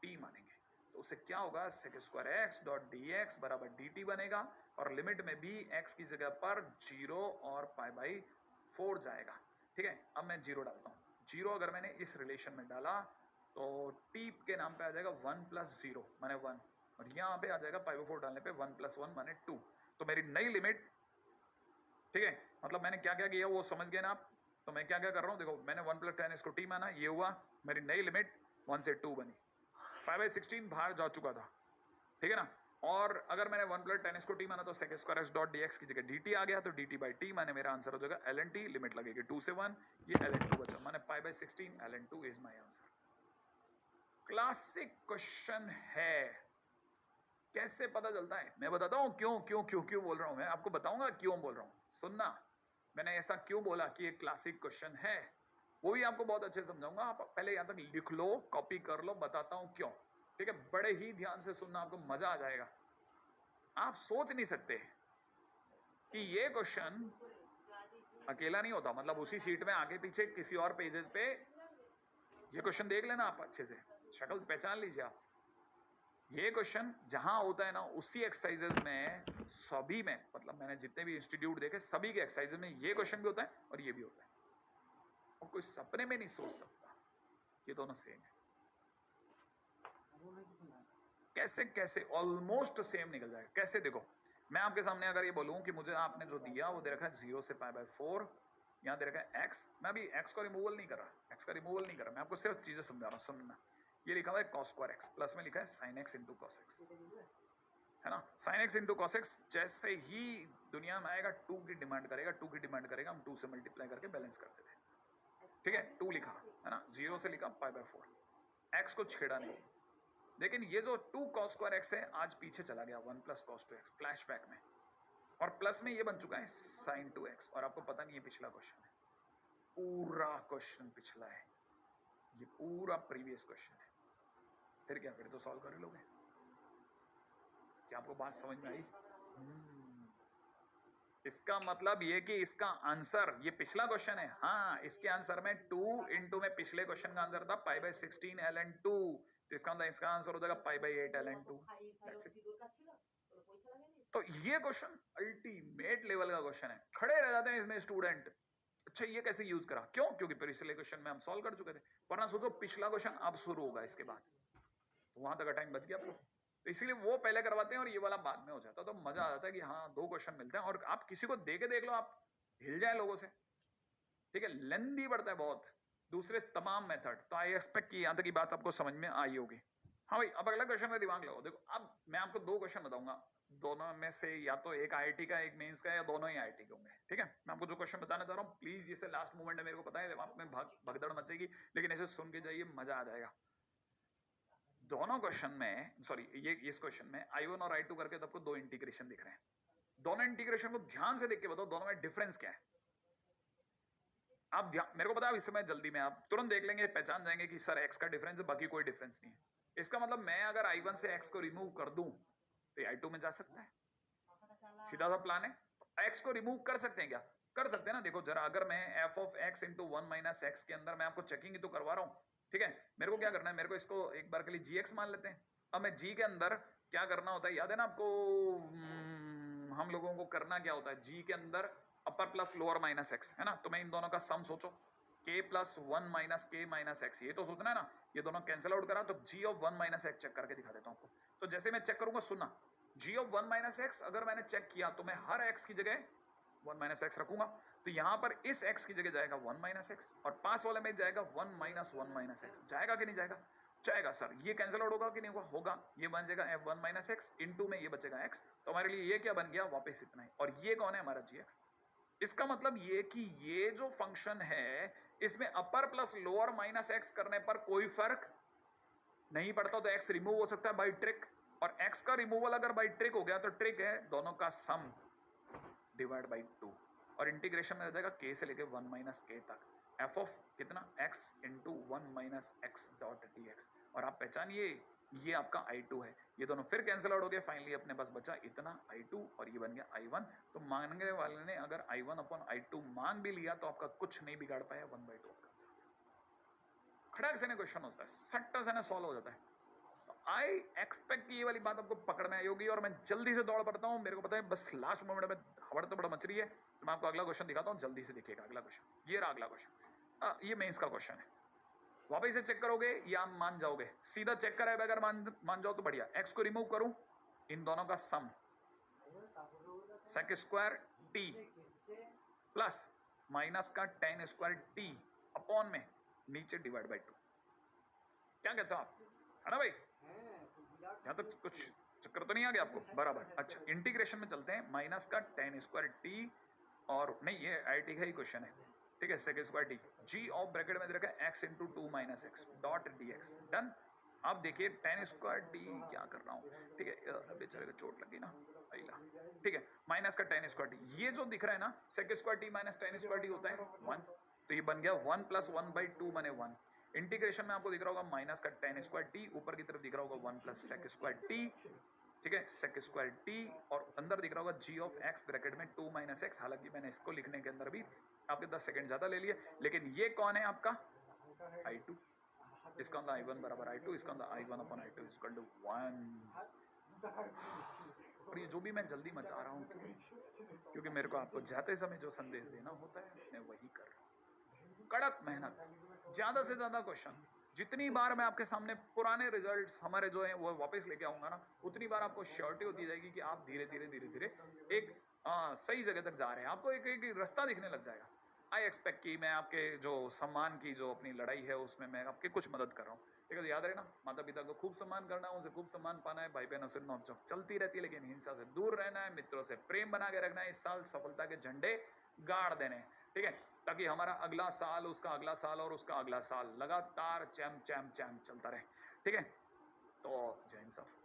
t मानेंगे, तो उससे क्या होगा, sec square x dot dx बराबर dt बनेगा और लिमिट में भी x की जगह पर 0 और पाई बाई 4 जाएगा। ठीक है, अब मैं 0 डालता हूँ, 0 अगर मैंने इस रिलेशन में डाला तो t के नाम पे आ जाएगा 1 प्लस 0 माने 1 और यहाँ पे आ जाएगा पाई बाई 4 डालने पे 1 प्लस 1 माने 2। तो मेरी नई लिमिट, ठीक है, मतलब मैंने क्या क्या किया वो समझ गए ना आप? तो मैं क्या क्या कर रहा हूँ, देखो मैंने 1 प्लस 10 इसको t माना, ये हुआ, मेरी नई लिमिट 1 से 2 बनी, पाई बाई 16 बाहर जा चुका था, ठीक है ना? और अगर मैंने 1 प्लस 10 टी माना तो sec square x dot dx की जगह dt आ गया, तो dt बाई टी माने मेरा आंसर हो जाएगा ln t, लिमिट लगेगी 2 से 1, ये ln 2 बचा, माने pi by 16 ln 2 is my answer. Classic question है। कैसे पता चलता है? मैं बताता हूं क्यों क्यों क्यों क्यों बोल रहा हूं। मैं आपको बताऊंगा क्यों बोल रहा हूं। सुनना, मैंने ऐसा क्यों बोला कि ये क्लासिक क्वेश्चन है, वो भी आपको बहुत अच्छे समझाऊंगा। आप पहले यहां तक लिख लो, कॉपी कर लो, बताता हूं क्यों। ठीक है, बड़े ही ध्यान से सुनना, आपको मजा आ जाएगा। आप सोच नहीं सकते कि ये क्वेश्चन अकेला नहीं होता, मतलब उसी सीट में आगे पीछे किसी और पेजेस पे ये क्वेश्चन देख लेना, आप अच्छे से शक्ल पहचान लीजिए आप। ये क्वेश्चन जहां होता है ना, उसी एक्सरसाइजेस में, सभी में, मतलब मैंने जितने भी इंस्टीट्यूट देखे सभी के एक्सरसाइजेस में ये क्वेश्चन भी होता है और ये भी होता है। और कोई सपने में नहीं सोच सकता ये दोनों सेम है। कैसे कैसे ऑलमोस्ट सेम निकल जाएगा। कैसे? देखो, मैं आपके सामने अगर ये बोलूं कि मुझे आपने जो दिया वो दे रखा है 0 से पाई बाय 4, यहाँ दे रखा है x, मैं अभी x को रिमूवल नहीं कर रहा, x का रिमूवल नहीं कर रहा, मैं आपको सिर्फ चीजें समझा रहा हूँ। सुनना, ये लिखा हुआ है cos स्क्वायर x, प्लस में लिखा है sin x into cos x, है ना। sin x into cos x जैसे ही दुनिया में आएगा 2 की डिमांड करेगा, 2 की डिमांड करेगा, हम 2 से मल्टीप्लाई करके बैलेंस करते थे। ठीक है, 2 लिखा है ना, 0 से लिखा पाई बाय 4, x को छेड़ा नहीं। लेकिन ये जो 2 cos स्क्वायर x है, आज पीछे चला गया 1 प्लस cos 2x फ्लैशबैक में, और प्लस में ये बन चुका है sin 2x, और आपको पता नहीं है पिछला क्वेश्चन है, पूरा क्वेश्चन पिछला है, ये पूरा प्रीवियस क्वेश्चन है। फिर क्या, फिर तो सॉल्व कर लोगे। क्या आपको बात समझ में आई? इसका मतलब ये कि इसका आंसर ये पिछला क्वेश्चन है। हाँ, इसके आंसर में 2 इंटू में पिछले क्वेश्चन का आंसर था पाई बाई 16 ln 2, तो इसका मतलब इसका आंसर हो जाएगा पाई बाई 8 ln 2। तो ये क्वेश्चन अल्टीमेट लेवल का क्वेश्चन है, खड़े रह जाते हैं इसमें स्टूडेंट। अच्छा, ये कैसे यूज करा? क्यों? क्योंकि पिछले क्वेश्चन में हम सॉल्व कर चुके थे, वरना सोचो पिछला क्वेश्चन अब शुरू होगा इसके बाद, तो वहां तक का टाइम बच गया आप लोग। तो इसीलिए वो पहले करवाते हैं और ये वाला बाद में हो जाता है, तो मजा आ जाता है कि हाँ 2 क्वेश्चन मिलते हैं, और आप किसी को दे के देख लो, आप हिल जाए लोगों से। ठीक है, लेंदी पड़ता है बहुत दूसरे तमाम मेथड। तो आई एक्सपेक्ट कि यहां तक की बात आपको समझ में आई होगी। हाँ भाई, अब अगला क्वेश्चन में दिमाग लगाओ। देखो, अब मैं आपको 2 क्वेश्चन बताऊंगा, दोनों में से या तो एक आईआईटी का, एक मेंस का, या दोनों ही आईआईटी के होंगे। ठीक है, मैं आपको जो क्वेश्चन बताना चाह रहा हूँ, प्लीज इसे लास्ट मोमेंट में, मेरे को पता है आप में भगदड़ मचेगी, लेकिन इसे सुन के जाइए, मजा आ जाएगा। दोनों क्वेश्चन में, सॉरी, ये इस क्वेश्चन में i1 और i2 करके तो आपको 2 इंटीग्रेशन दिख रहे हैं। दोनों इंटीग्रेशन को ध्यान से देख के बताओ, दोनों में डिफरेंस क्या है। आप मेरे को पता है इस समय जल्दी में आप तुरंत देख लेंगे, पहचान जाएंगे कि सर x का डिफरेंस है, बाकी कोई डिफरेंस नहीं है। इसका मतलब मैं अगर i1 से x को रिमूव कर दूं तो i2 में जा सकता है, सीधा सा प्लान है। x को रिमूव कर सकते हैं क्या? कर सकते हैं ना। देखो जरा, अगर मैं f of x into 1 minus x के अंदर मैं आपको चेकिंग ही तो करवा रहा हूं। ठीक है, मेरे को क्या करना है, मेरे को इसको एक बार के लिए gx मान लेते हैं। अब मैं g के अंदर क्या करना होता है, याद है ना आपको, हम लोगों को करना क्या होता है g के अंदर, अपर प्लस लोअर माइनस एक्स, है ना। तो मैं इन दोनों का सम सोचो, k प्लस 1 माइनस के माइनस एक्स, ये तो सोचना है ना। ये दोनों कैंसिल आउट करा तो g of 1 minus x check करके दिखा देता हूं आपको। तो जैसे मैं चेक करूंगा, सुनना, g ऑफ 1 माइनस एक्स अगर मैंने चेक किया तो मैं हर x की जगह 1 माइनस एक्स रखूंगा, तो यहां पर इस x की जगह जाएगा 1 माइनस एक्स, और पास वाले में जाएगा 1 माइनस 1 माइनस एक्स। जाएगा कि नहीं जाएगा? जाएगा सर। ये कैंसिल आउट होगा कि नहीं होगा? होगा। ये बन जाएगा f1 माइनस एक्स, इंटू में ये बचेगा x, तो हमारे लिए ये क्या बन गया, वापस इतना ही। और ये कौन है? हमारा gx। इसका मतलब ये कि ये जो फंक्शन है, इसमें अपर प्लस लोअर माइनस एक्स करने पर कोई फर्क नहीं पड़ता, तो x रिमूव हो सकता है बाई ट्रिक, और x का रिमूवल अगर बाई ट्रिक हो गया तो ट्रिक है दोनों का सम डिवाइड बाई 2, और इंटीग्रेशन में रह जाएगा k से लेके 1 माइनस k तक, f ऑफ कितना x into 1 minus x dot dx। और आप पहचानिए, ये आपका i2 है। ये दोनों फिर कैंसिल आउट हो गए, फाइनली अपने पास बचा इतना i2, और ये बन गया i1। तो मांगने वाले ने अगर i1 अपॉन i2 मांग भी लिया तो आपका कुछ नहीं बिगाड़ पाया, 1/2 आपका आंसर। खड़क से क्वेश्चन होता है, सट्टा से सॉल्व हो जाता है। तो आई एक्सपेक्ट ये वाली बात आपको पकड़ में आई होगी, और मैं जल्दी से दौड़ पड़ता हूं। मेरे को पता है बस लास्ट मोमेंट में हवड़ तो बड़ा मच रही है, तो मैं आपको अगला क्वेश्चन दिखाता हूं, जल्दी से देखिएगा अगला क्वेश्चन। ये रहा अगला क्वेश्चन, ये मेंस का क्वेश्चन है। वापस से चेक करोगे या मान जाओगे? सीधा चेक करा है, अगर मान जाओ तो बढ़िया। एक्स को रिमूव करूं, इन दोनों का sum sec square T plus minus का टेन स्क्वायर टी अपॉन में नीचे डिवाइड बाई 2। क्या कहते हो आप? है ना भाई? यहां तक कुछ चक्कर तो नहीं आ गया आपको? बराबर। अच्छा, इंटीग्रेशन में चलते हैं। माइनस का tan स्क्वायर टी, और नहीं ये आईटी का ही क्वेश्चन है, ठीक है, sec square t, g of bracket में दे रखा है x into two minus x dot D x. Done. अब देखिए tan स्क्वायर टी क्या कर रहा हूँ, ठीक है, बेचारे को चोट लगी ना, आइला, ठीक है, माइनस का tan स्क्वायर टी, ये जो दिख रहा है ना sec square t minus tan square t होता है 1, तो ये बन गया 1 प्लस 1/2 बने 1। इंटीग्रेशन में आपको दिख रहा होगा माइनस का tan स्क्वायर टी, ऊपर की तरफ दिख रहा होगा 1 प्लस सेक स्क्वायर टी, ठीक है, सेक स्क्वायर टी, और अंदर दिख रहा होगा जी ऑफ एक्स ब्रैकेट में 2 माइनस एक्स। हालांकि मैंने इसको लिखने के अंदर भी आपके 10 सेकंड ज्यादा ले लिए, लेकिन ये कौन है आपका I2, इसका अंदर I1 बराबर I2, इसका अंदर I1 upon I2 equal to 1। और ये जो भी मैं जल्दी मचा रहा हूँ क्यों, क्योंकि मेरे को आपको जाते समय जो संदेश देना होता है मैं वही कर रहा हूँ। कड़क मेहनत, ज्यादा से ज्यादा क्वेश्चन, जितनी बार मैं आपके सामने पुराने रिजल्ट्स हमारे जो हैं वो वापस लेके आऊंगा ना, उतनी बार आपको श्योरिटी होती जाएगी कि आप धीरे धीरे धीरे धीरे एक सही जगह तक जा रहे हैं, आपको एक रास्ता दिखने लग जाएगा। आई एक्सपेक्ट कि मैं आपके जो सम्मान की जो अपनी लड़ाई है उसमें मैं आपकी कुछ मदद कर रहा हूँ, ठीक है, तो याद रहे ना, माता पिता को खूब सम्मान करना है, उनसे खूब सम्मान पाना है, भाई बहनों से नोकझोंक चलती रहती है लेकिन हिंसा से दूर रहना है, मित्रों से प्रेम बना के रखना है, इस साल सफलता के झंडे गाड़ देने हैं, ठीक है, ताकि हमारा अगला साल, उसका अगला साल और उसका अगला साल लगातार चैम चैम चैम चलता रहे, ठीक है। तो जय हिंद साहब।